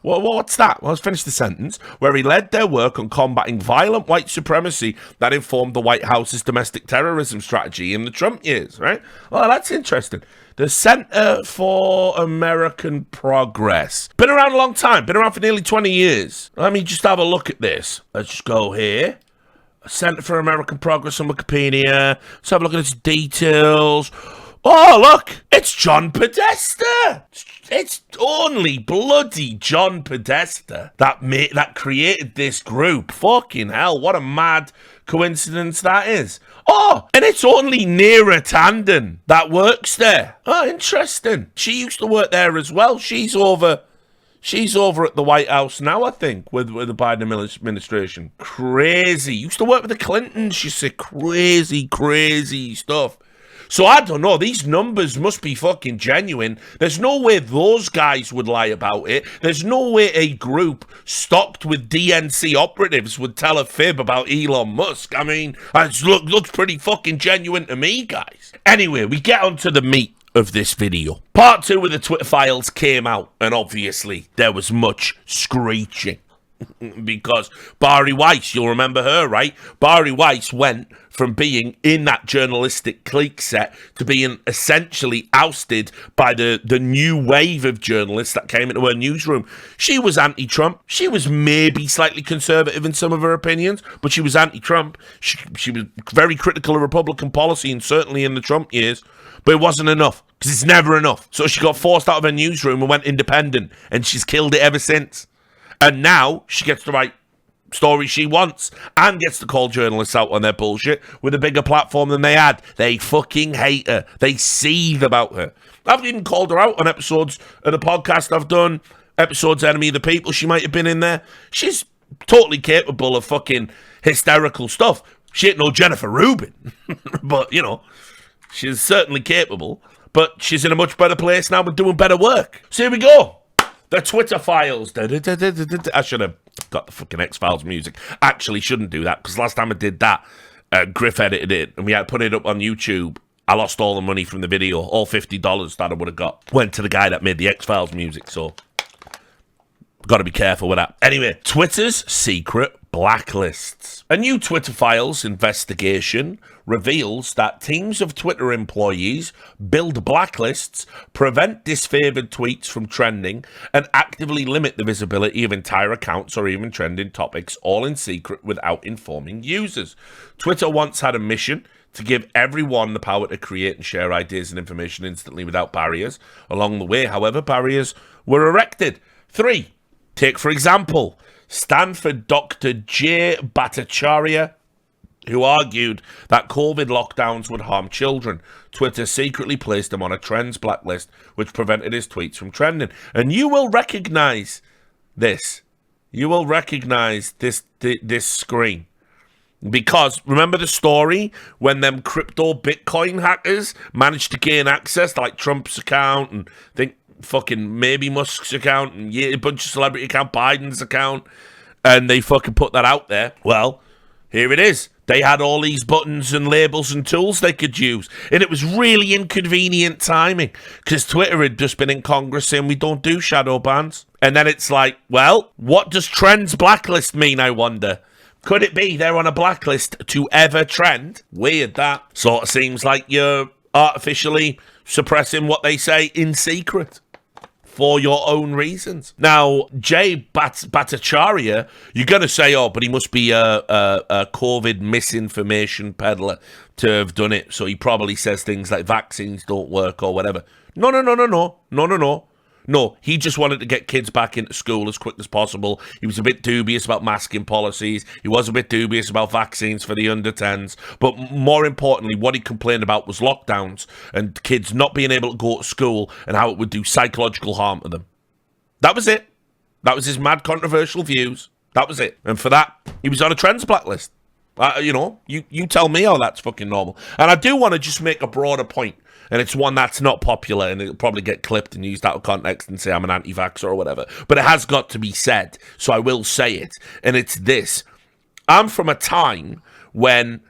What's that? Well, let's finish the sentence. Where he led their work on combating violent white supremacy that informed the White House's domestic terrorism strategy in the Trump years, right? Well, that's interesting. The Center for American Progress. Been around a long time. Been around for nearly 20 years. Let me just have a look at this. Let's just go here. Center for American Progress on Wikipedia. Let's have a look at its details. Oh, look! It's John Podesta! It's only bloody John Podesta that created this group. Fucking hell, what a mad coincidence that is. Oh, and it's only Neera Tanden that works there. Oh, interesting. She used to work there as well. She's over at the White House now, I think, with the Biden administration. Crazy. Used to work with the Clintons. She said crazy stuff. So I don't know, these numbers must be fucking genuine. There's no way those guys would lie about it. There's no way a group stocked with DNC operatives would tell a fib about Elon Musk. I mean, it looks pretty fucking genuine to me, guys. Anyway, we get on to the meat of this video. Part 2 of the Twitter files came out, and obviously there was much screeching. Because Bari Weiss, you'll remember her, right? Bari Weiss went from being in that journalistic clique set to being essentially ousted by the new wave of journalists that came into her newsroom. She was anti-Trump. She was maybe slightly conservative in some of her opinions, but she was anti-Trump. She was very critical of Republican policy, and certainly in the Trump years, but it wasn't enough, because it's never enough. So she got forced out of her newsroom and went independent, and she's killed it ever since. And now she gets to write stories she wants and gets to call journalists out on their bullshit with a bigger platform than they had. They fucking hate her. They seethe about her. I've even called her out on episodes of the podcast I've done, episodes Enemy of the People. She might have been in there. She's totally capable of fucking hysterical stuff. She ain't no Jennifer Rubin. But, you know, she's certainly capable. But she's in a much better place now with doing better work. So here we go. The Twitter files. I should have got the fucking X-Files music. Actually, shouldn't do that, because last time I did that, Griff edited it, and we had put it up on YouTube. I lost all the money from the video. All $50 that I would have got went to the guy that made the X-Files music, so got to be careful with that. Anyway, Twitter's secret blacklists. A new Twitter files investigation reveals that teams of Twitter employees build blacklists, prevent disfavored tweets from trending, and actively limit the visibility of entire accounts or even trending topics, all in secret without informing users. Twitter once had a mission to give everyone the power to create and share ideas and information instantly without barriers. Along the way, however, barriers were erected. 3. Take, for example, Stanford Dr. Jay Bhattacharya, who argued that COVID lockdowns would harm children. Twitter secretly placed him on a trends blacklist, which prevented his tweets from trending. And you will recognize this. You will recognize this screen. Because, remember the story when them crypto Bitcoin hackers managed to gain access to, like, Trump's account and think fucking maybe Musk's account and a bunch of celebrity account, Biden's account, and they fucking put that out there? Well, here it is. They had all these buttons and labels and tools they could use. And it was really inconvenient timing, because Twitter had just been in Congress saying we don't do shadow bans. And then it's like, well, what does trends blacklist mean, I wonder? Could it be they're on a blacklist to ever trend? Weird, that. Sort of seems like you're artificially suppressing what they say in secret for your own reasons. Now, Jay Bhattacharya, you're going to say, oh, but he must be a COVID misinformation peddler to have done it, so he probably says things like vaccines don't work or whatever. No, he just wanted to get kids back into school as quick as possible. He was a bit dubious about masking policies. He was a bit dubious about vaccines for the under 10s. But more importantly, what he complained about was lockdowns and kids not being able to go to school and how it would do psychological harm to them. That was it. That was his mad controversial views. That was it. And for that, he was on a trends blacklist. You tell me how that's fucking normal. And I do want to just make a broader point. And it's one that's not popular, and it'll probably get clipped and used out of context and say I'm an anti-vaxxer or whatever. But it has got to be said, so I will say it. And it's this. I'm from a time when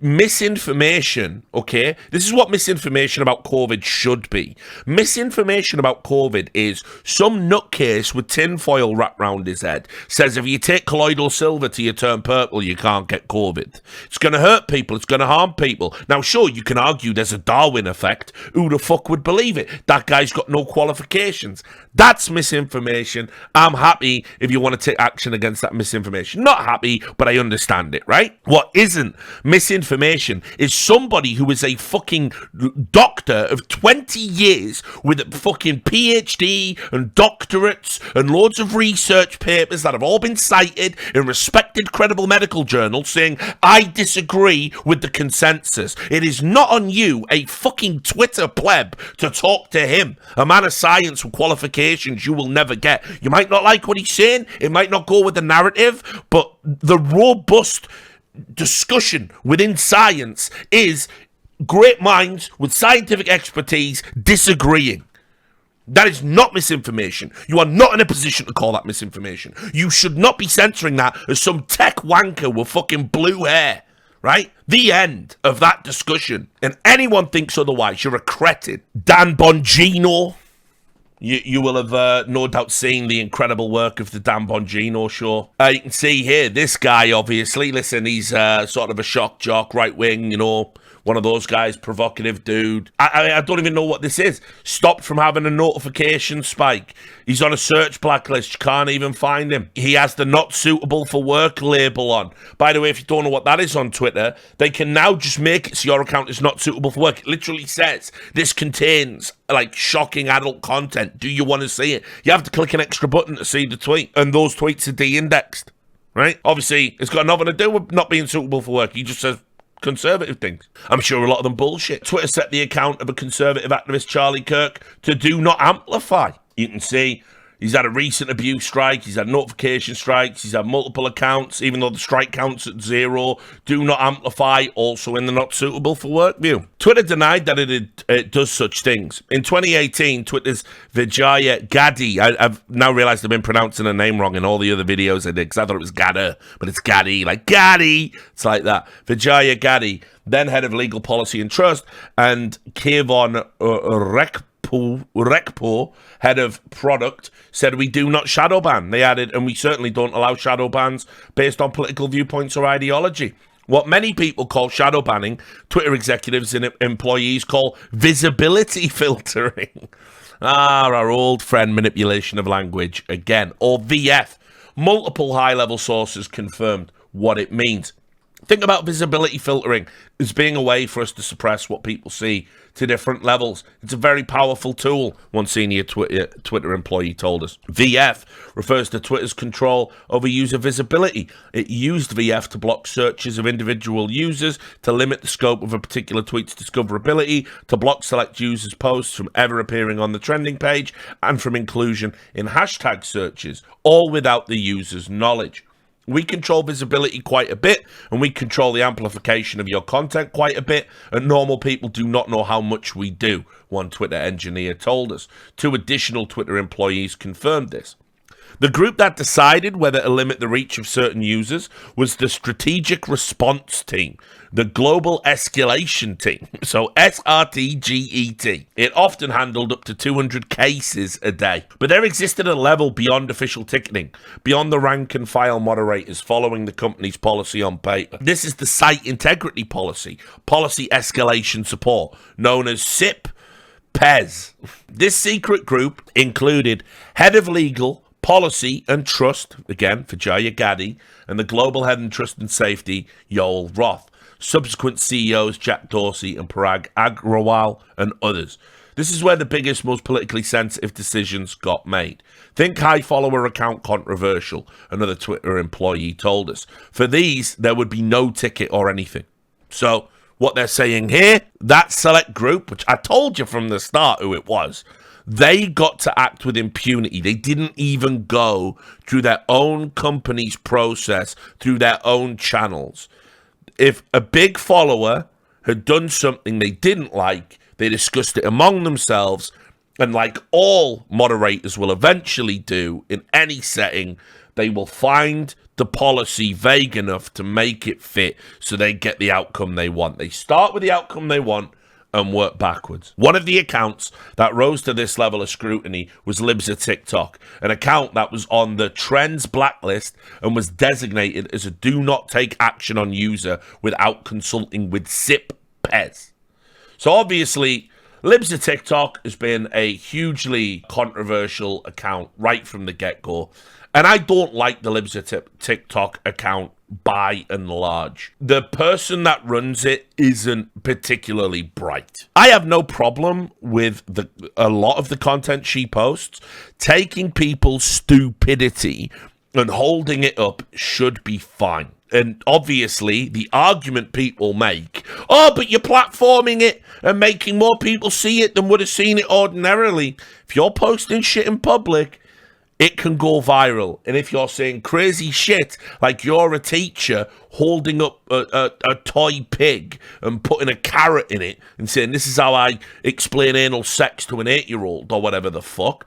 misinformation, okay? This is what misinformation about COVID should be. Misinformation about COVID is some nutcase with tinfoil wrapped round his head says if you take colloidal silver till you turn purple, you can't get COVID. It's going to hurt people. It's going to harm people. Now, sure, you can argue there's a Darwin effect. Who the fuck would believe it? That guy's got no qualifications. That's misinformation. I'm happy if you want to take action against that misinformation. Not happy, but I understand it, right? What isn't misinformation is somebody who is a fucking doctor of 20 years with a fucking PhD and doctorates and loads of research papers that have all been cited in respected credible medical journals saying, I disagree with the consensus. It is not on you, a fucking Twitter pleb, to talk to him, a man of science with qualifications you will never get. You might not like what he's saying, it might not go with the narrative, but the robust discussion within science is great minds with scientific expertise disagreeing. That is not misinformation. You are not in a position to call that misinformation. You should not be censoring that as some tech wanker with fucking blue hair, right? The end of that discussion. And anyone thinks otherwise, you're a cretin. Dan Bongino. You will have no doubt seen the incredible work of the Dan Bongino show. You can see here, this guy, obviously, listen, he's sort of a shock jock, right wing, you know, one of those guys, provocative dude. I don't even know what this is. Stopped from having a notification spike. He's on a search blacklist. You can't even find him. He has the not suitable for work label on. By the way, if you don't know what that is on Twitter, they can now just make it so your account is not suitable for work. It literally says, this contains like shocking adult content. Do you want to see it? You have to click an extra button to see the tweet. And those tweets are de-indexed, right? Obviously, it's got nothing to do with not being suitable for work. He just says conservative things. I'm sure a lot of them bullshit. Twitter set the account of a conservative activist, Charlie Kirk, to do not amplify. You can see he's had a recent abuse strike, he's had notification strikes, he's had multiple accounts, even though the strike count's at 0. Do not amplify, also in the not suitable for work view. Twitter denied that it does such things. In 2018, Twitter's Vijaya Gadde, I've now realised I've been pronouncing her name wrong in all the other videos I did, because I thought it was Gadda, but it's Gadde, like Gaddy. It's like that. Vijaya Gadde, then head of legal policy and trust, and Kevon Rekpo, head of product, said we do not shadow ban. They added, and we certainly don't allow shadow bans based on political viewpoints or ideology. What many people call shadow banning, Twitter executives and employees call visibility filtering. Our old friend manipulation of language again, or VF. Multiple high-level sources confirmed what it means. Think about visibility filtering as being a way for us to suppress what people see to different levels. It's a very powerful tool, one senior Twitter employee told us. VF refers to Twitter's control over user visibility. It used VF to block searches of individual users, to limit the scope of a particular tweet's discoverability, to block select users' posts from ever appearing on the trending page, and from inclusion in hashtag searches, all without the user's knowledge. We control visibility quite a bit, and we control the amplification of your content quite a bit, and normal people do not know how much we do, one Twitter engineer told us. 2 additional Twitter employees confirmed this. The group that decided whether to limit the reach of certain users was the Strategic Response Team, the Global Escalation Team, so SRTGET. It often handled up to 200 cases a day. But there existed a level beyond official ticketing, beyond the rank and file moderators following the company's policy on paper. This is the Site Integrity Policy, Policy Escalation Support, known as SIP PES. This secret group included head of legal, policy and trust, again, Vijaya Gadde, and the global head and trust and safety, Yoel Roth. Subsequent CEOs, Jack Dorsey and Parag Agrawal, and others. This is where the biggest, most politically sensitive decisions got made. Think high follower account controversial, another Twitter employee told us. For these, there would be no ticket or anything. So, what they're saying here, that select group, which I told you from the start who it was, they got to act with impunity. They didn't even go through their own company's process, through their own channels. If a big follower had done something they didn't like, they discussed it among themselves, and like all moderators will eventually do in any setting, they will find the policy vague enough to make it fit so they get the outcome they want. They start with the outcome they want and work backwards. One of the accounts that rose to this level of scrutiny was Libs of TikTok, an account that was on the Trends blacklist and was designated as a do not take action on user without consulting with SIP-PEZ. So obviously, Libs of TikTok has been a hugely controversial account right from the get-go, and I don't like the Libs of TikTok account by and large. The person that runs it isn't particularly bright. I have no problem with a lot of the content she posts. Taking people's stupidity and holding it up should be fine. And obviously, the argument people make, oh, but you're platforming it and making more people see it than would have seen it ordinarily. If you're posting shit in public, it can go viral. And if you're saying crazy shit, like you're a teacher holding up a toy pig and putting a carrot in it and saying, this is how I explain anal sex to an 8-year-old or whatever the fuck,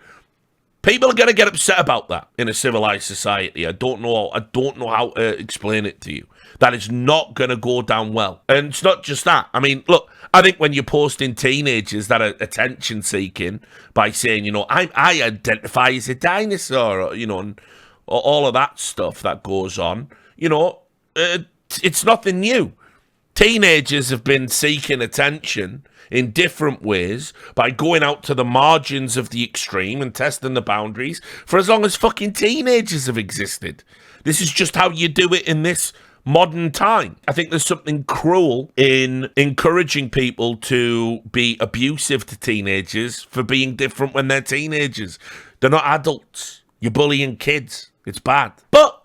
people are going to get upset about that in a civilized society. I don't know how to explain it to you. That is not going to go down well. And it's not just that. I mean, look, I think when you're posting teenagers that are attention-seeking by saying, you know, I identify as a dinosaur, or, you know, and all of that stuff that goes on, you know, it's nothing new. Teenagers have been seeking attention in different ways by going out to the margins of the extreme and testing the boundaries for as long as fucking teenagers have existed. This is just how you do it in this modern time. I think there's something cruel in encouraging people to be abusive to teenagers for being different when they're teenagers. They're not adults. You're bullying kids. It's bad. But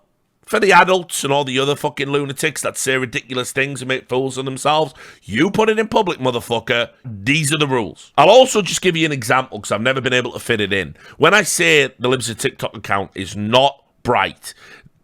for the adults and all the other fucking lunatics that say ridiculous things and make fools of themselves, you put it in public, motherfucker. These are the rules. I'll also just give you an example because I've never been able to fit it in. When I say the Libs of TikTok account is not bright,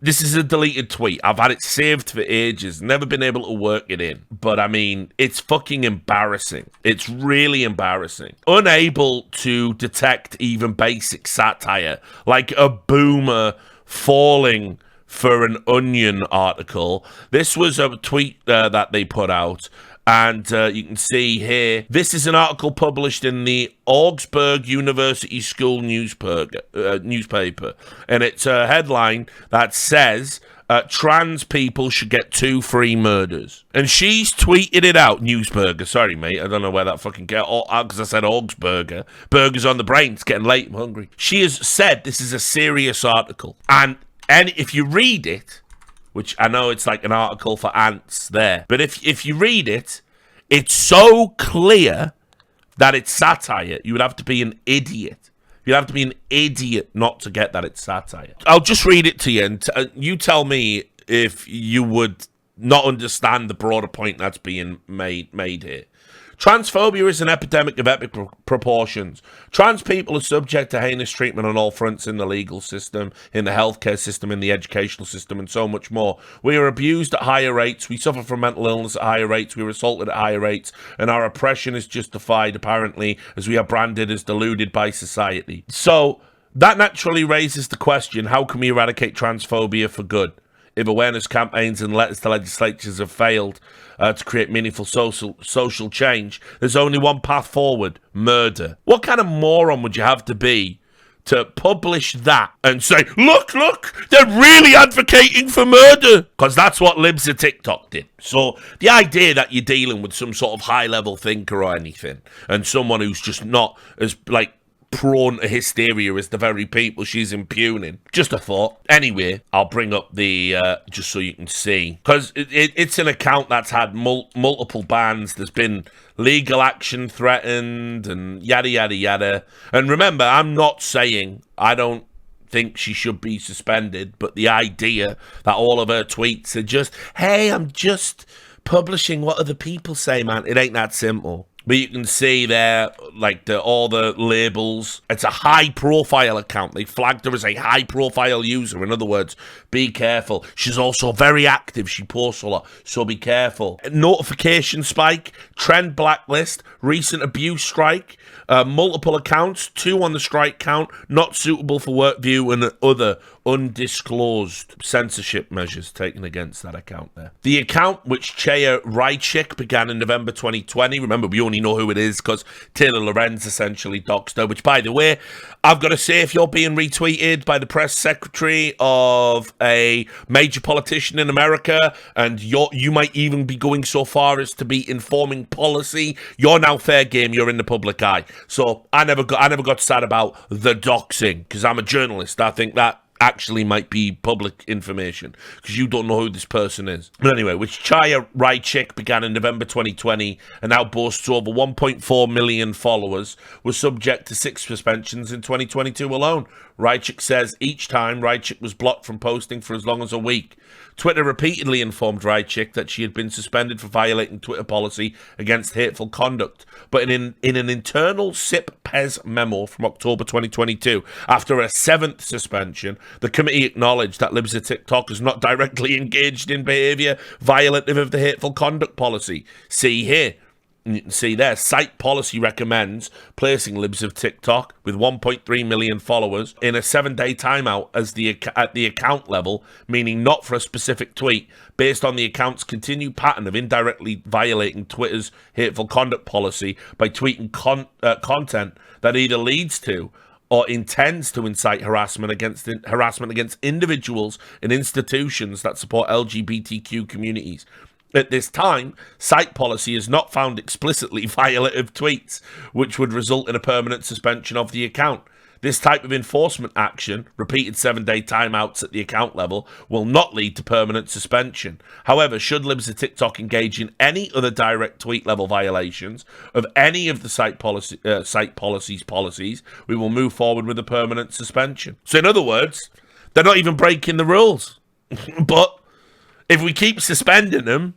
this is a deleted tweet. I've had it saved for ages. Never been able to work it in. But, I mean, it's fucking embarrassing. It's really embarrassing. Unable to detect even basic satire, like a boomer falling for an Onion article. This was a tweet that they put out. And you can see here, this is an article published in the Augsburg University School newspaper. And it's a headline that says, trans people should get 2 free murders. And she's tweeted it out. Newsburger, sorry, mate. I don't know where that fucking came because I said Augsburger. Burgers on the brain. It's getting late. I'm hungry. She has said this is a serious article. And if you read it, which I know it's like an article for ants there, but if you read it, it's so clear that it's satire. You would have to be an idiot. You'd have to be an idiot not to get that it's satire. I'll just read it to you, and you tell me if you would not understand the broader point that's being made here. Transphobia is an epidemic of epic proportions. Trans people are subject to heinous treatment on all fronts in the legal system, in the healthcare system, in the educational system, and so much more. We are abused at higher rates, we suffer from mental illness at higher rates, we are assaulted at higher rates, and our oppression is justified, apparently, as we are branded as deluded by society. So, that naturally raises the question, how can we eradicate transphobia for good? If awareness campaigns and letters to legislatures have failed to create meaningful social change, there's only one path forward: murder. What kind of moron would you have to be to publish that and say, look, they're really advocating for murder? Because that's what Libs of TikTok did. So the idea that you're dealing with some sort of high-level thinker or anything, and someone who's just not as, like, prone to hysteria as the very people she's impugning. Just a thought. Anyway, I'll bring up the, just so you can see. Because it's an account that's had multiple bans. There's been legal action threatened and yada, yada, yada. And remember, I'm not saying I don't think she should be suspended, but the idea that all of her tweets are just, hey, I'm just publishing what other people say, man. It ain't that simple. But you can see there, like, all the labels. It's a high-profile account. They flagged her as a high-profile user. In other words, be careful. She's also very active. She posts a lot, so be careful. Notification spike, trend blacklist, recent abuse strike, multiple accounts, 2 on the strike count, not suitable for work view, and other undisclosed censorship measures taken against that account there. The account, which Chaya Raichik began in November 2020, remember, we only know who it is because Taylor Lorenz essentially doxed her, which, by the way, I've got to say, if you're being retweeted by the press secretary of a major politician in America, and you might even be going so far as to be informing policy, you're now fair game, you're in the public eye. So I never got sad about the doxing, because I'm a journalist. I think that actually might be public information because you don't know who this person is. But anyway, which Chaya Raichik began in November 2020 and now boasts over 1.4 million followers, was subject to 6 suspensions in 2022 alone. Raichik says each time Raichik was blocked from posting for as long as a week. Twitter repeatedly informed Raichik that she had been suspended for violating Twitter policy against hateful conduct. But in an internal SIP-PES memo from October 2022, after a 7th suspension, the committee acknowledged that Libs of TikTok is not directly engaged in behaviour violative of the hateful conduct policy. See here. And you can see there, site policy recommends placing Libs of TikTok with 1.3 million followers in a 7-day timeout at the account level, meaning not for a specific tweet, based on the account's continued pattern of indirectly violating Twitter's hateful conduct policy by tweeting content that either leads to or intends to incite harassment against individuals and institutions that support LGBTQ communities. At this time, site policy has not found explicitly violative tweets, which would result in a permanent suspension of the account. This type of enforcement action, repeated 7-day timeouts at the account level, will not lead to permanent suspension. However, should Libs of TikTok engage in any other direct tweet level violations of any of the site policies, we will move forward with a permanent suspension. So in other words, they're not even breaking the rules. But if we keep suspending them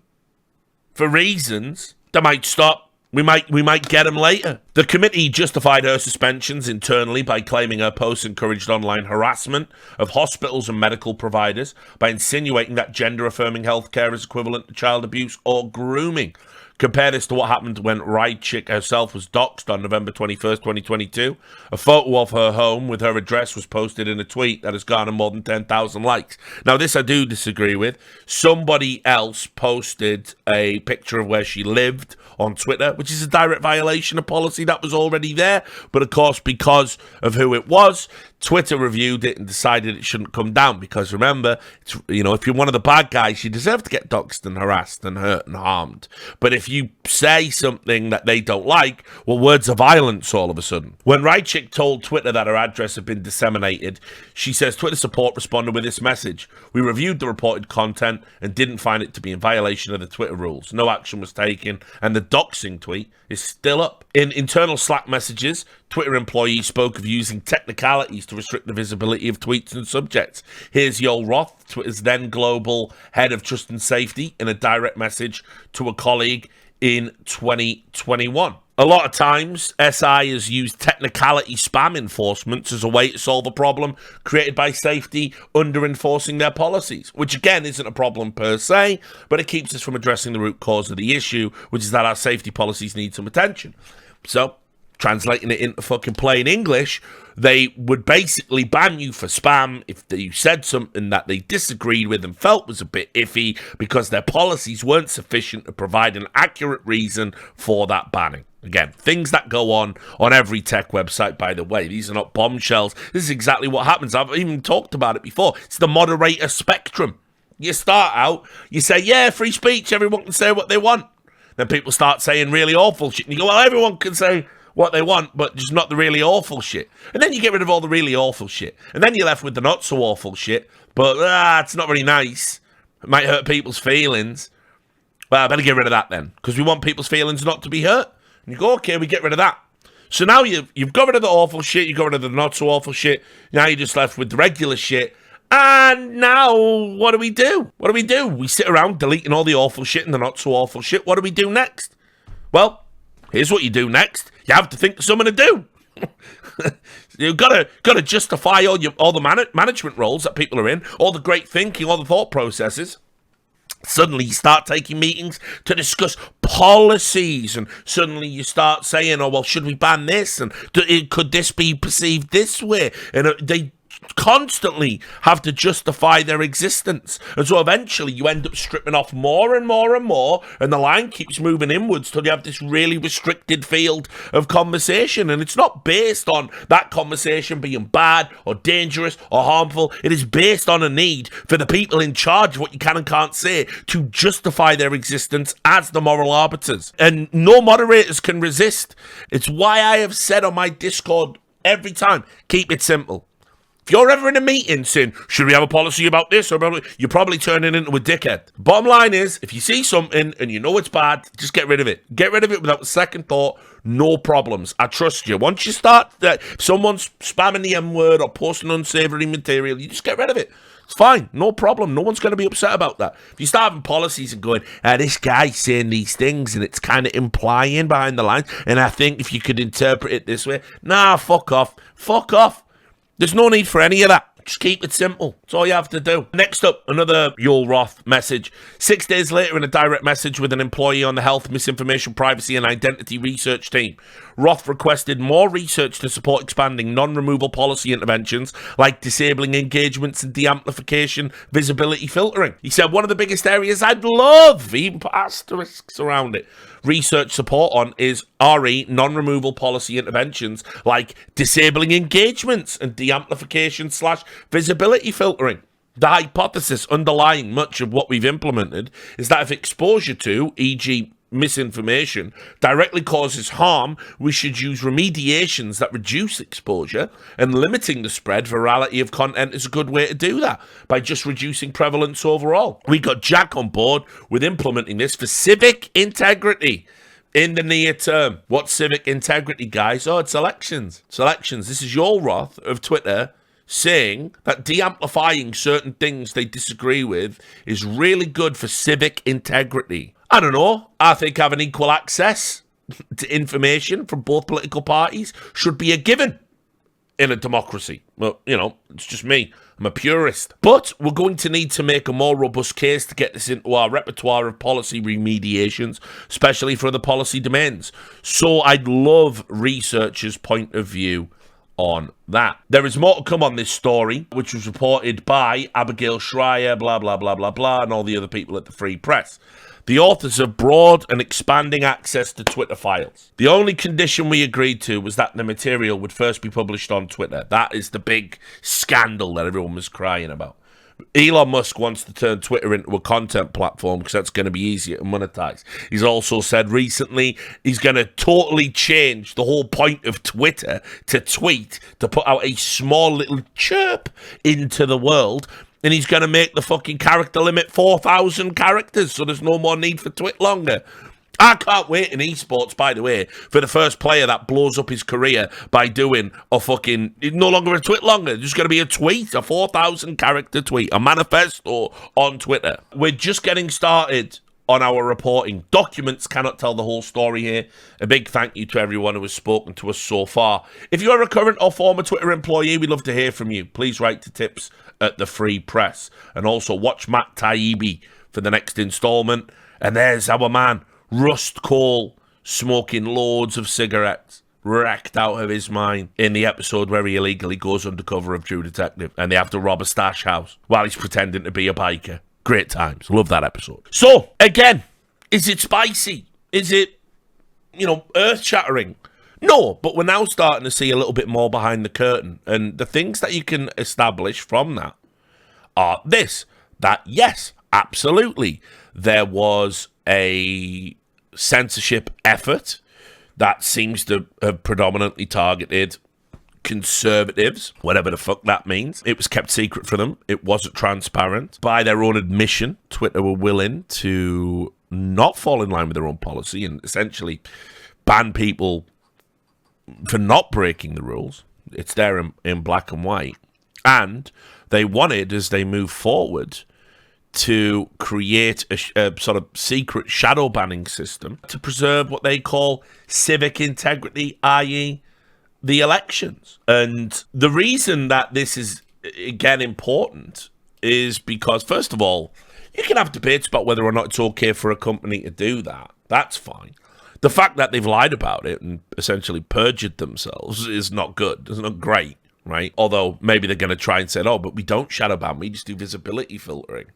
for reasons, they might stop. We might get them later. The committee justified her suspensions internally by claiming her posts encouraged online harassment of hospitals and medical providers by insinuating that gender-affirming healthcare is equivalent to child abuse or grooming. Compare this to what happened when Raichik herself was doxxed on November 21st, 2022. A photo of her home with her address was posted in a tweet that has garnered more than 10,000 likes. Now, this I do disagree with. Somebody else posted a picture of where she lived on Twitter, which is a direct violation of policy that was already there. But of course, because of who it was, Twitter reviewed it and decided it shouldn't come down because, remember, it's, if you're one of the bad guys, you deserve to get doxxed and harassed and hurt and harmed. But if you say something that they don't like, well, words of violence all of a sudden. When Raichik told Twitter that her address had been disseminated, she says Twitter support responded with this message: "We reviewed the reported content and didn't find it to be in violation of the Twitter rules. No action was taken, and the doxing tweet is still up." In internal Slack messages, Twitter employees spoke of using technicalities to restrict the visibility of tweets and subjects. Here's Yoel Roth, Twitter's then global head of trust and safety, in a direct message to a colleague in 2021. A lot of times, SI has used technicality spam enforcements as a way to solve a problem created by safety under-enforcing their policies, which again isn't a problem per se, but it keeps us from addressing the root cause of the issue, which is that our safety policies need some attention. So, translating it into fucking plain English, they would basically ban you for spam if you said something that they disagreed with and felt was a bit iffy because their policies weren't sufficient to provide an accurate reason for that banning. Again, things that go on every tech website, by the way. These are not bombshells. This is exactly what happens. I've even talked about it before. It's the moderator spectrum. You start out, you say, yeah, free speech, everyone can say what they want. Then people start saying really awful shit. And you go, well, everyone can say what they want, but just not the really awful shit. And then you get rid of all the really awful shit. And then you're left with the not so awful shit, but it's not very nice. It might hurt people's feelings. Well, I better get rid of that then, because we want people's feelings not to be hurt. And you go, okay, we get rid of that. So now you've got rid of the awful shit, you've got rid of the not so awful shit. Now you're just left with the regular shit. And now, what do we do? What do we do? We sit around deleting all the awful shit and the not so awful shit. What do we do next? Well, here's what you do next. You have to think of something to do. You've got to justify all the management roles that people are in, all the great thinking, all the thought processes. Suddenly you start taking meetings to discuss policies, and suddenly you start saying, oh, well, should we ban this? And could this be perceived this way? And constantly have to justify their existence. And so eventually you end up stripping off more and more and more, and the line keeps moving inwards till you have this really restricted field of conversation. And it's not based on that conversation being bad or dangerous or harmful. It is based on a need for the people in charge of what you can and can't say to justify their existence as the moral arbiters. And no moderators can resist. It's why I have said on my Discord every time, keep it simple. If you're ever in a meeting saying, should we have a policy about this? You're probably turning into a dickhead. Bottom line is, if you see something and you know it's bad, just get rid of it. Get rid of it without a second thought. No problems. I trust you. Once you start that, if someone's spamming the M word or posting unsavory material, you just get rid of it. It's fine. No problem. No one's going to be upset about that. If you start having policies and going, this guy's saying these things and it's kind of implying behind the lines, and I think if you could interpret it this way, nah, fuck off. Fuck off. There's no need for any of that. Just keep it simple. That's all you have to do. Next up, another Yoel Roth message. 6 days later, in a direct message with an employee on the health, misinformation, privacy, and identity research team, Roth requested more research to support expanding non-removal policy interventions like disabling engagements and de-amplification visibility filtering. He said, one of the biggest areas I'd love, even put asterisks around it, research support on is RE, non-removal policy interventions like disabling engagements and de-amplification / visibility filtering. The hypothesis underlying much of what we've implemented is that if exposure to, e.g., misinformation, directly causes harm, we should use remediations that reduce exposure, and limiting the spread virality of content is a good way to do that by just reducing prevalence overall. We got Jack on board with implementing this for civic integrity in the near term. What's civic integrity, guys? Oh, it's elections. It's elections. This is Yoel Roth of Twitter saying that de-amplifying certain things they disagree with is really good for civic integrity. I don't know. I think having equal access to information from both political parties should be a given in a democracy. Well, it's just me. I'm a purist. But we're going to need to make a more robust case to get this into our repertoire of policy remediations, especially for the policy domains. So I'd love researchers' point of view on that. There is more to come on this story, which was reported by Abigail Shrier, blah, blah, blah, blah, blah, and all the other people at the Free Press. The authors have broad and expanding access to Twitter files. The only condition we agreed to was that the material would first be published on Twitter. That is the big scandal that everyone was crying about. Elon Musk wants to turn Twitter into a content platform because that's going to be easier to monetize. He's also said recently he's going to totally change the whole point of Twitter to tweet, to put out a small little chirp into the world. And he's going to make the fucking character limit 4,000 characters, so there's no more need for Twit longer. I can't wait in esports, by the way, for the first player that blows up his career by doing a fucking, no longer a tweet longer, there's going to be a tweet, a 4,000 character tweet, a manifesto on Twitter. We're just getting started on our reporting. Documents cannot tell the whole story here. A big thank you to everyone who has spoken to us so far. If you're a current or former Twitter employee, we'd love to hear from you. Please write to tips at the Free Press. And also watch Matt Taibbi for the next installment. And there's our man, Rust Cole, smoking loads of cigarettes, wrecked out of his mind in the episode where he illegally goes undercover of True Detective and they have to rob a stash house while he's pretending to be a biker. Great times. Love that episode. So, again, is it spicy? Is it, earth-shattering? No, but we're now starting to see a little bit more behind the curtain. And the things that you can establish from that are this, that yes, absolutely, there was a censorship effort that seems to have predominantly targeted conservatives, whatever the fuck that means. It was kept secret from them. It wasn't transparent. By their own admission, Twitter were willing to not fall in line with their own policy and essentially ban people for not breaking the rules. It's there in black and white. And they wanted, as they move forward, to create a sort of secret shadow banning system to preserve what they call civic integrity, i.e., the elections. And the reason that this is, again, important is because, first of all, you can have debates about whether or not it's okay for a company to do that. That's fine. The fact that they've lied about it and essentially perjured themselves is not good. It's not great. right? Although maybe they're going to try and say, oh, but we don't shadow ban, we just do visibility filtering.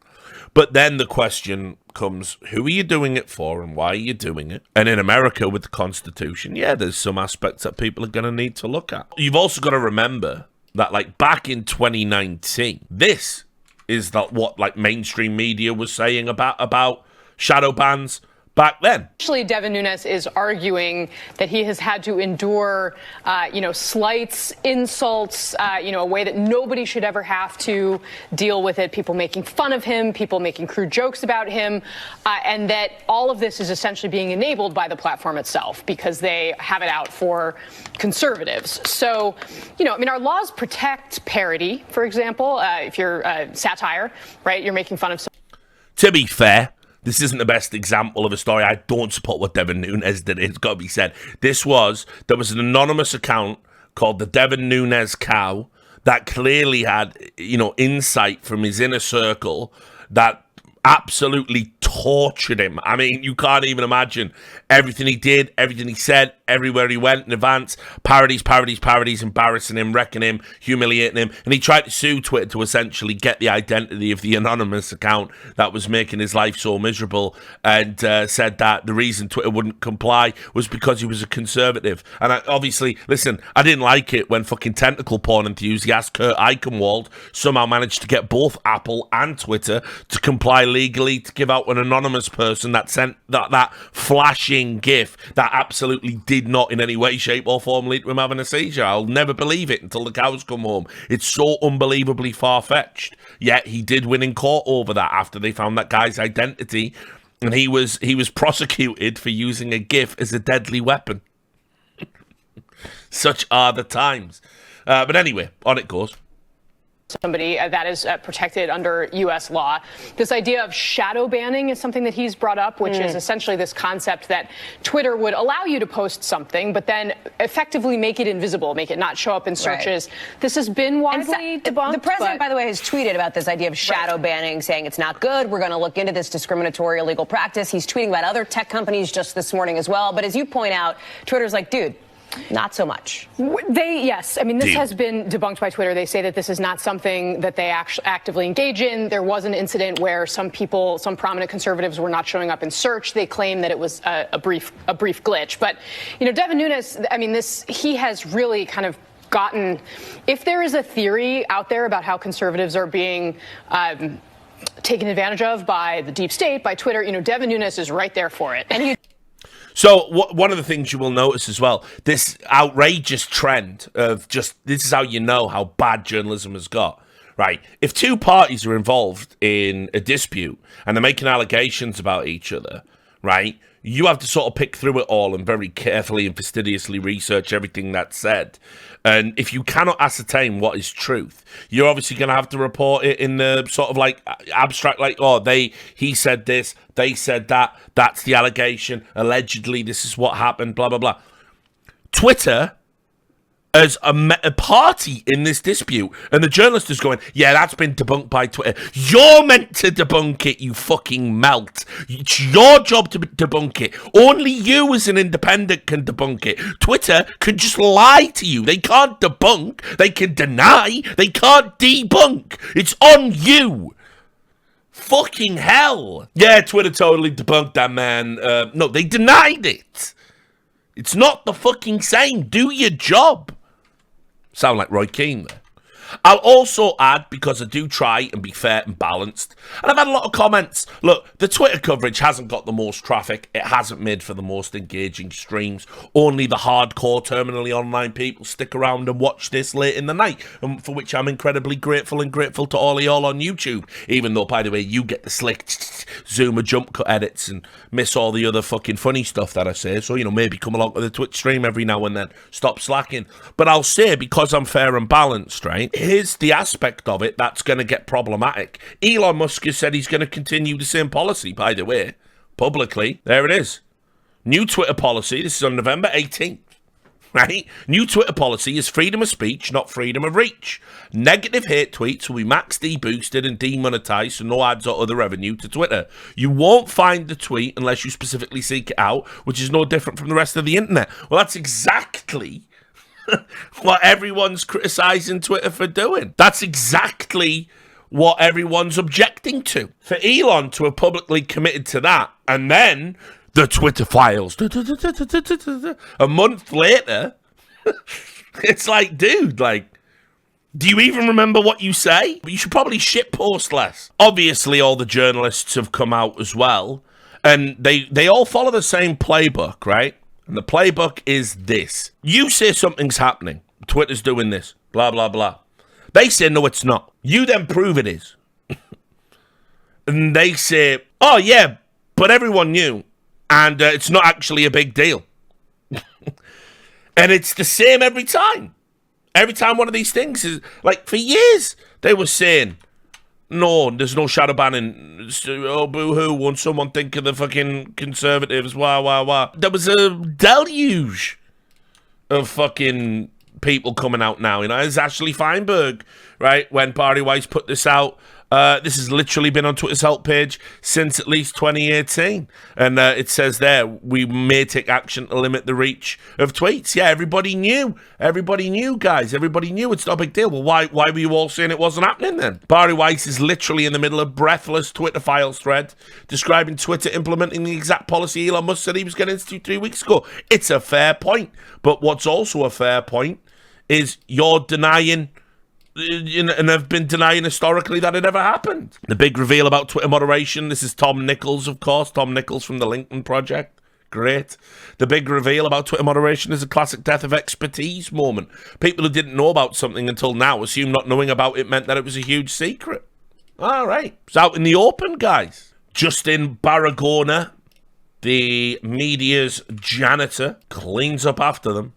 But then the question comes, who are you doing it for and why are you doing it? And in America with the Constitution, yeah, there's some aspects that people are going to need to look at. You've also got to remember that, like, back in 2019, this is what like mainstream media was saying about shadow bans back then. Actually, Devin Nunes is arguing that he has had to endure, slights, insults, a way that nobody should ever have to deal with it. People making fun of him, people making crude jokes about him, and that all of this is essentially being enabled by the platform itself because they have it out for conservatives. So, our laws protect parody, for example. If you're satire, right, you're making fun of someone. To be fair, this isn't the best example of a story. I don't support what Devin Nunes did. It's got to be said. There was an anonymous account called the Devin Nunes Cow that clearly had, insight from his inner circle that absolutely tortured him. I mean, you can't even imagine everything he did, everything he said, everywhere he went in advance. Parodies, embarrassing him, wrecking him, humiliating him. And he tried to sue Twitter to essentially get the identity of the anonymous account that was making his life so miserable, and said that the reason Twitter wouldn't comply was because he was a conservative. And I didn't like it when fucking tentacle porn enthusiast Kurt Eichenwald somehow managed to get both Apple and Twitter to comply legally to give out an anonymous person that sent that flashing GIF that absolutely did not in any way, shape, or form lead to him having a seizure. I'll never believe it until the cows come home. It's so unbelievably far-fetched. Yet he did win in court over that after they found that guy's identity, and he was prosecuted for using a GIF as a deadly weapon. Such are the times. But anyway, on it goes. Somebody that is protected under U.S. law. This idea of shadow banning is something that he's brought up, which is essentially this concept that Twitter would allow you to post something, but then effectively make it invisible, make it not show up in searches. Right. This has been widely debunked. The president, by the way, has tweeted about this idea of shadow banning, saying it's not good. We're going to look into this discriminatory illegal practice. He's tweeting about other tech companies just this morning as well. But as you point out, Twitter's like, dude, not so much. Yes. I mean, this has been debunked by Twitter. They say that this is not something that they actively engage in. There was an incident where some prominent conservatives were not showing up in search. They claim that it was a brief glitch. But, Devin Nunes, he has really kind of gotten, if there is a theory out there about how conservatives are being taken advantage of by the deep state, by Twitter, Devin Nunes is right there for it. And So one of the things you will notice as well, this outrageous trend of this is how you know how bad journalism has got, right? If two parties are involved in a dispute and they're making allegations about each other, right, you have to sort of pick through it all and very carefully and fastidiously research everything that's said. And if you cannot ascertain what is truth, you're obviously going to have to report it in the sort of like abstract, like, he said this, they said that, that's the allegation, allegedly this is what happened, blah, blah, blah. Twitter as a party in this dispute, and the journalist is going, yeah, that's been debunked by Twitter. You're meant to debunk it, you fucking melt. It's your job to debunk it. Only you as an independent can debunk it. Twitter can just lie to you. They can't debunk, they can deny, they can't debunk. It's on you. Fucking hell. Yeah, Twitter totally debunked that, man. No, they denied it. It's not the fucking same. Do your job. Sound like Roy Keane there. I'll also add, because I do try and be fair and balanced, and I've had a lot of comments. Look, the Twitter coverage hasn't got the most traffic. It hasn't made for the most engaging streams. Only the hardcore, terminally online people stick around and watch this late in the night, and for which I'm incredibly grateful, and grateful to all of y'all on YouTube. Even though, by the way, you get the slick Zoomer jump cut edits and miss all the other fucking funny stuff that I say. So, maybe come along to the Twitch stream every now and then. Stop slacking. But I'll say, because I'm fair and balanced, right? Here's the aspect of it that's going to get problematic. Elon Musk has said he's going to continue the same policy, by the way, publicly. There it is. New Twitter policy. This is on November 18th, right? New Twitter policy is freedom of speech, not freedom of reach. Negative hate tweets will be max deboosted and demonetized, so no ads or other revenue to Twitter. You won't find the tweet unless you specifically seek it out, which is no different from the rest of the internet. Well, that's exactly what everyone's criticizing Twitter for doing. That's exactly what everyone's objecting to. For Elon to have publicly committed to that, and then the Twitter files, a month later, it's like, dude, like, do you even remember what you say? You should probably shitpost less. Obviously, all the journalists have come out as well, and they all follow the same playbook, right? And the playbook is this. You say something's happening. Twitter's doing this. Blah, blah, blah. They say, no, it's not. You then prove it is. And they say, oh, yeah, but everyone knew. And it's not actually a big deal. And it's the same every time. Every time one of these things is... Like, for years, they were saying, no, there's no shadow banning. Oh, boo-hoo, won't someone think of the fucking conservatives? Wah, wah, wah. There was a deluge of fucking people coming out now. You know, it's Ashley Feinberg, right? When Barry Weiss put this out, this has literally been on Twitter's help page since at least 2018. And it says there, we may take action to limit the reach of tweets. Yeah, everybody knew. Everybody knew, guys. Everybody knew. It's not a big deal. Well, why were you all saying it wasn't happening then? Barry Weiss is literally in the middle of breathless Twitter files thread describing Twitter implementing the exact policy Elon Musk said he was going to institute 3 weeks ago. It's a fair point. But what's also a fair point is you're denying... and have been denying historically that it ever happened. The big reveal about Twitter moderation. This is Tom Nichols, of course. Tom Nichols from the Lincoln Project. Great. The big reveal about Twitter moderation is a classic death of expertise moment. People who didn't know about something until now assume not knowing about it meant that it was a huge secret. All right. It's out in the open, guys. Justin Baragona, the media's janitor, cleans up after them.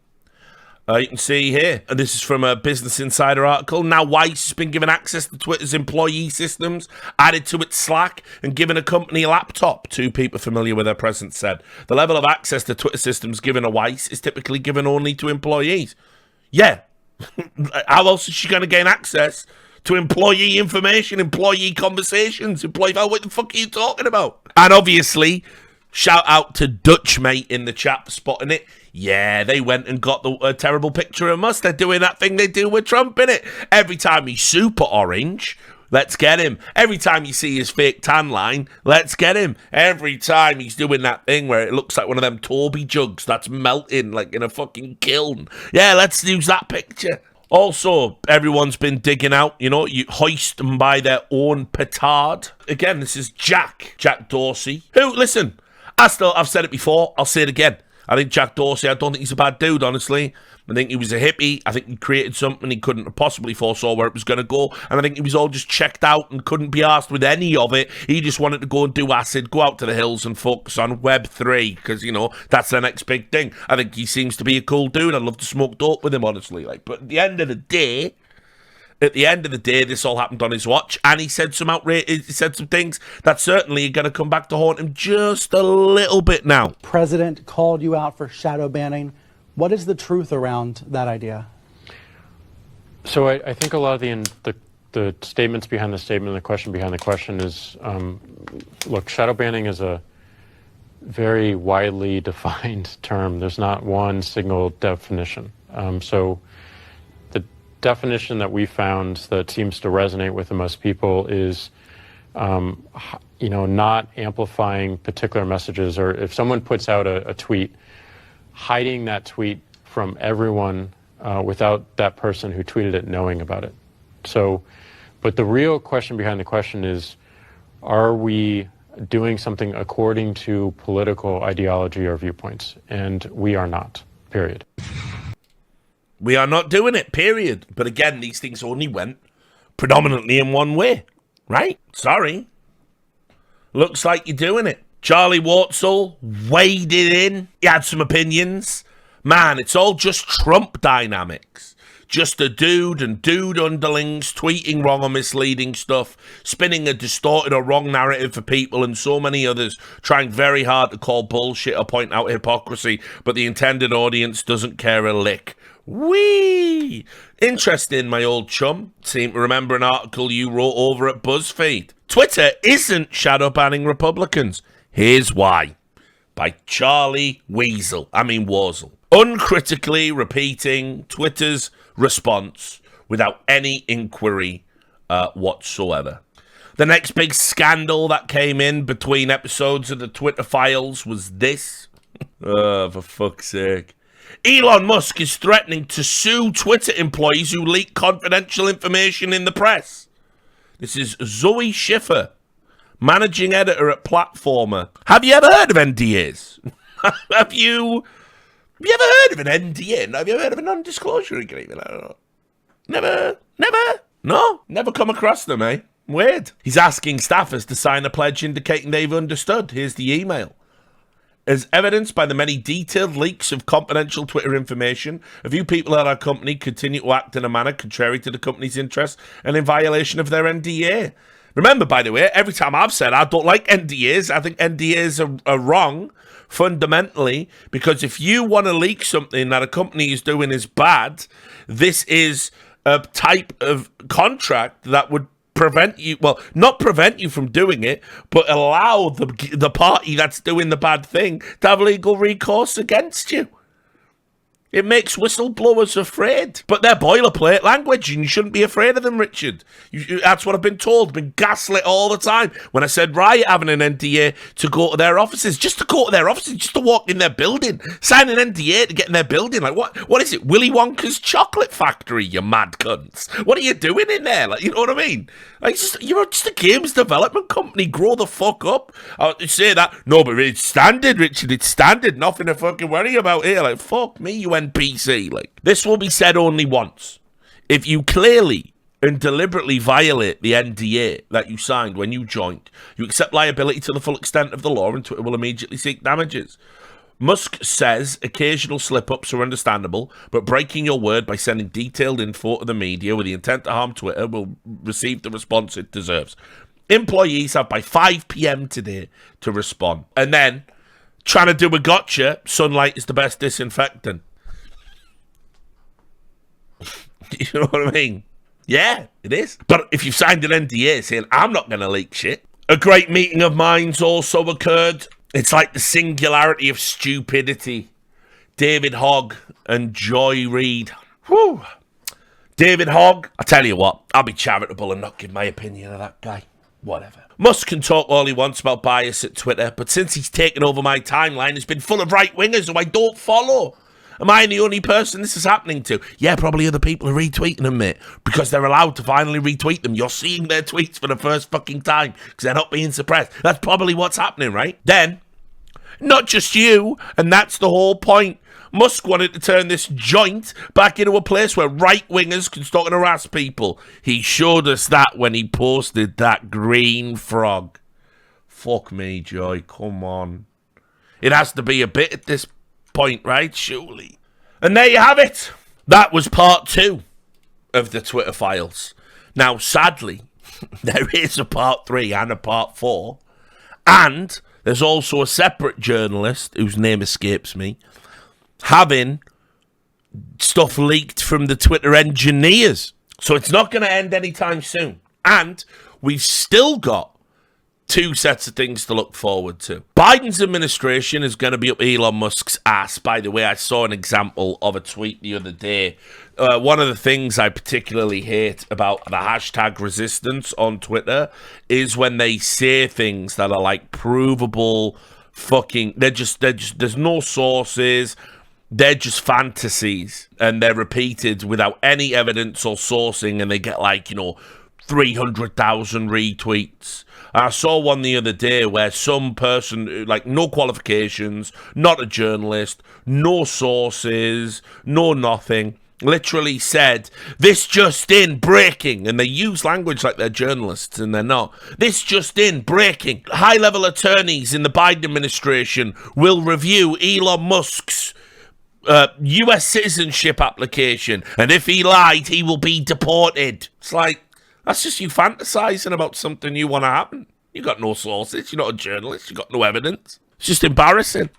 You can see here, and this is from a Business Insider article. Now Weiss has been given access to Twitter's employee systems, added to its Slack, and given a company laptop. 2 people familiar with her presence said. The level of access to Twitter systems given to Weiss is typically given only to employees. Yeah. How else is she going to gain access to employee information, employee conversations, what the fuck are you talking about? And obviously, shout out to Dutchmate in the chat for spotting it. Yeah, they went and got the terrible picture of Musk. They're doing that thing they do with Trump, innit? Every time he's super orange, let's get him. Every time you see his fake tan line, let's get him. Every time he's doing that thing where it looks like one of them Toby jugs that's melting like in a fucking kiln. Yeah, let's use that picture. Also, everyone's been digging out, you know, you hoist them by their own petard. Again, this is Jack Dorsey, who, listen, I've said it before, I'll say it again. I think Jack Dorsey, I don't think he's a bad dude, honestly. I think he was a hippie. I think he created something he couldn't have possibly foresaw where it was going to go. And I think he was all just checked out and couldn't be arsed with any of it. He just wanted to go and do acid, go out to the hills and focus on Web3 because, you know, that's the next big thing. I think he seems to be a cool dude. I'd love to smoke dope with him, honestly. But at the end of the day, this all happened on his watch, and he said some things that certainly are going to come back to haunt him just a little bit now. President called you out for shadow banning. What is the truth around that idea? So I think a lot of the statements behind the statement, the question behind the question is, look, shadow banning is a very widely defined term. There's not one single definition. So definition that we found that seems to resonate with the most people is, not amplifying particular messages, or if someone puts out a tweet, hiding that tweet from everyone without that person who tweeted it knowing about it. So, but the real question behind the question is, are we doing something according to political ideology or viewpoints? And we are not, period. We are not doing it, period. But again, these things only went predominantly in one way, right? Sorry. Looks like you're doing it. Charlie Wartzel waded in. He had some opinions. Man, it's all just Trump dynamics. Just a dude and dude underlings tweeting wrong or misleading stuff, spinning a distorted or wrong narrative for people, and so many others trying very hard to call bullshit or point out hypocrisy, but the intended audience doesn't care a lick. Whee! Interesting, my old chum. Seem to remember an article you wrote over at BuzzFeed. Twitter isn't shadow banning Republicans. Here's why. By Charlie Warzel. uncritically repeating Twitter's response without any inquiry whatsoever. The next big scandal that came in between episodes of the Twitter Files was this. Oh, for fuck's sake. Elon Musk is threatening to sue Twitter employees who leak confidential information in the press. This is Zoe Schiffer, managing editor at Platformer. Have you ever heard of NDAs? Have you ever heard of an NDA? Have you ever heard of a non-disclosure agreement? I don't know. Never? No? Never come across them, eh? Weird. He's asking staffers to sign a pledge indicating they've understood. Here's the email. As evidenced by the many detailed leaks of confidential Twitter information, a few people at our company continue to act in a manner contrary to the company's interests and in violation of their NDA. Remember, by the way, every time I've said I don't like NDAs, I think NDAs are wrong fundamentally, because if you want to leak something that a company is doing is bad, this is a type of contract that would prevent you, well, not prevent you from doing it, but allow the party that's doing the bad thing to have legal recourse against you. It makes whistleblowers afraid. But they're boilerplate language, and you shouldn't be afraid of them, Richard. That's what I've been told. I've been gaslit all the time. When I said Riot having an NDA to go to their offices, just to go to their offices, just to walk in their building, sign an NDA to get in their building. Like, what is it? Willy Wonka's chocolate factory, you mad cunts. What are you doing in there? Like, you know what I mean? Like, you're just a games development company. Grow the fuck up. I say that. No, but it's standard, Richard. It's standard. Nothing to fucking worry about here. Like, fuck me, you NPC. Like, this will be said only once. If you clearly and deliberately violate the NDA that you signed when you joined, you accept liability to the full extent of the law, and Twitter will immediately seek damages. Musk says occasional slip-ups are understandable, but breaking your word by sending detailed info to the media with the intent to harm Twitter will receive the response it deserves. Employees have by 5 p.m. today to respond. And then, trying to do a gotcha, sunlight is the best disinfectant. You know what I mean? Yeah, it is. But if you've signed an NDA saying, I'm not going to leak shit. A great meeting of minds also occurred. It's like the singularity of stupidity. David Hogg and Joy Reid. Whew. David Hogg, I tell you what, I'll be charitable and not give my opinion of that guy. Whatever. Musk can talk all he wants about bias at Twitter, but since he's taken over my timeline, it's been full of right-wingers who I don't follow. Am I the only person this is happening to? Yeah, probably other people are retweeting them, mate, because they're allowed to finally retweet them. You're seeing their tweets for the first fucking time because they're not being suppressed. That's probably what's happening, right? Then, not just you, and that's the whole point. Musk wanted to turn this joint back into a place where right-wingers can start and harass people. He showed us that when he posted that green frog. Fuck me, Joy, come on. It has to be a bit at this point, right? Surely. And there you have it. That was part 2 of the Twitter Files. Now, sadly, there is a part 3 and a part 4. And there's also a separate journalist whose name escapes me, having stuff leaked from the Twitter engineers. So it's not going to end anytime soon. And we've still got 2 sets of things to look forward to. Biden's administration is going to be up Elon Musk's ass. By the way, I saw an example of a tweet the other day. One of the things I particularly hate about the hashtag resistance on Twitter is when they say things that are like provable fucking... There's no sources. They're just fantasies, and they're repeated without any evidence or sourcing, and they get 300,000 retweets. I saw one the other day where some person, no qualifications, not a journalist, no sources, no nothing, literally said, "This just in, breaking," and they use language like they're journalists, and they're not. "This just in, breaking. High-level attorneys in the Biden administration will review Elon Musk's U.S. citizenship application, and if he lied, he will be deported." It's like, that's just you fantasizing about something you want to happen. You got no sources. You're not a journalist. You got no evidence. It's just embarrassing.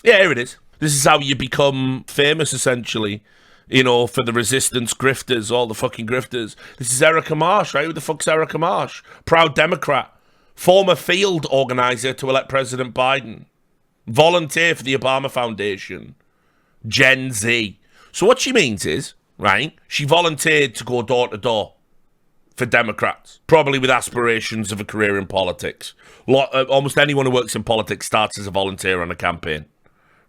Yeah, here it is. This is how you become famous, essentially. For the resistance grifters, all the fucking grifters. This is Erica Marsh, right? Who the fuck's Erica Marsh? Proud Democrat. Former field organizer to elect President Biden. Volunteer for the Obama Foundation. Gen Z. So what she means is, right, she volunteered to go door to door for Democrats, probably with aspirations of a career in politics. Almost anyone who works in politics starts as a volunteer on a campaign,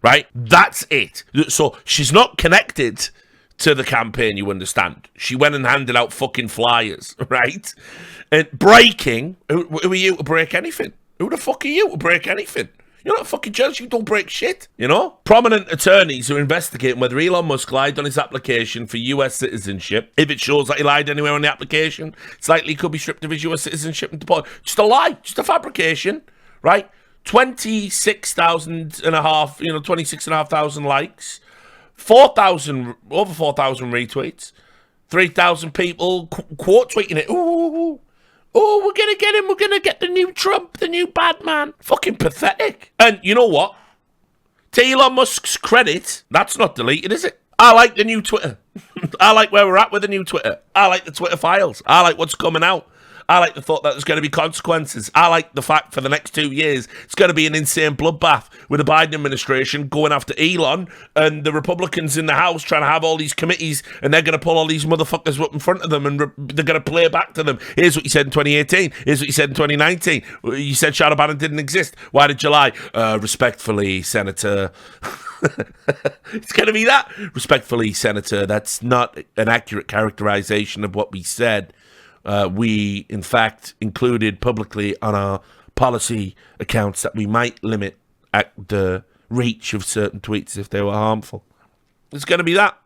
right? That's it. So she's not connected to the campaign, you understand. She went and handed out fucking flyers, right? And breaking, who are you to break anything? Who the fuck are you to break anything? You're not a fucking judge, you don't break shit, you know? Prominent attorneys are investigating whether Elon Musk lied on his application for US citizenship. If it shows that he lied anywhere on the application, it's likely he could be stripped of his US citizenship and deported. Just a lie, just a fabrication, right? 26,500 likes, over 4,000 retweets, 3,000 people quote tweeting it. Ooh. Oh, we're going to get him. We're going to get the new Trump, the new bad man. Fucking pathetic. And you know what? To Elon Musk's credit, that's not deleted, is it? I like the new Twitter. I like where we're at with the new Twitter. I like the Twitter files. I like what's coming out. I like the thought that there's going to be consequences. I like the fact for the next 2 years, it's going to be an insane bloodbath with the Biden administration going after Elon and the Republicans in the House trying to have all these committees, and they're going to pull all these motherfuckers up in front of them and they're going to play back to them. Here's what you said in 2018. Here's what you said in 2019. You said Shadow Bannon didn't exist. Why did you lie? Respectfully, Senator. It's going to be that. Respectfully, Senator, that's not an accurate characterization of what we said. We, in fact, included publicly on our policy accounts that we might limit the reach of certain tweets if they were harmful. It's going to be that.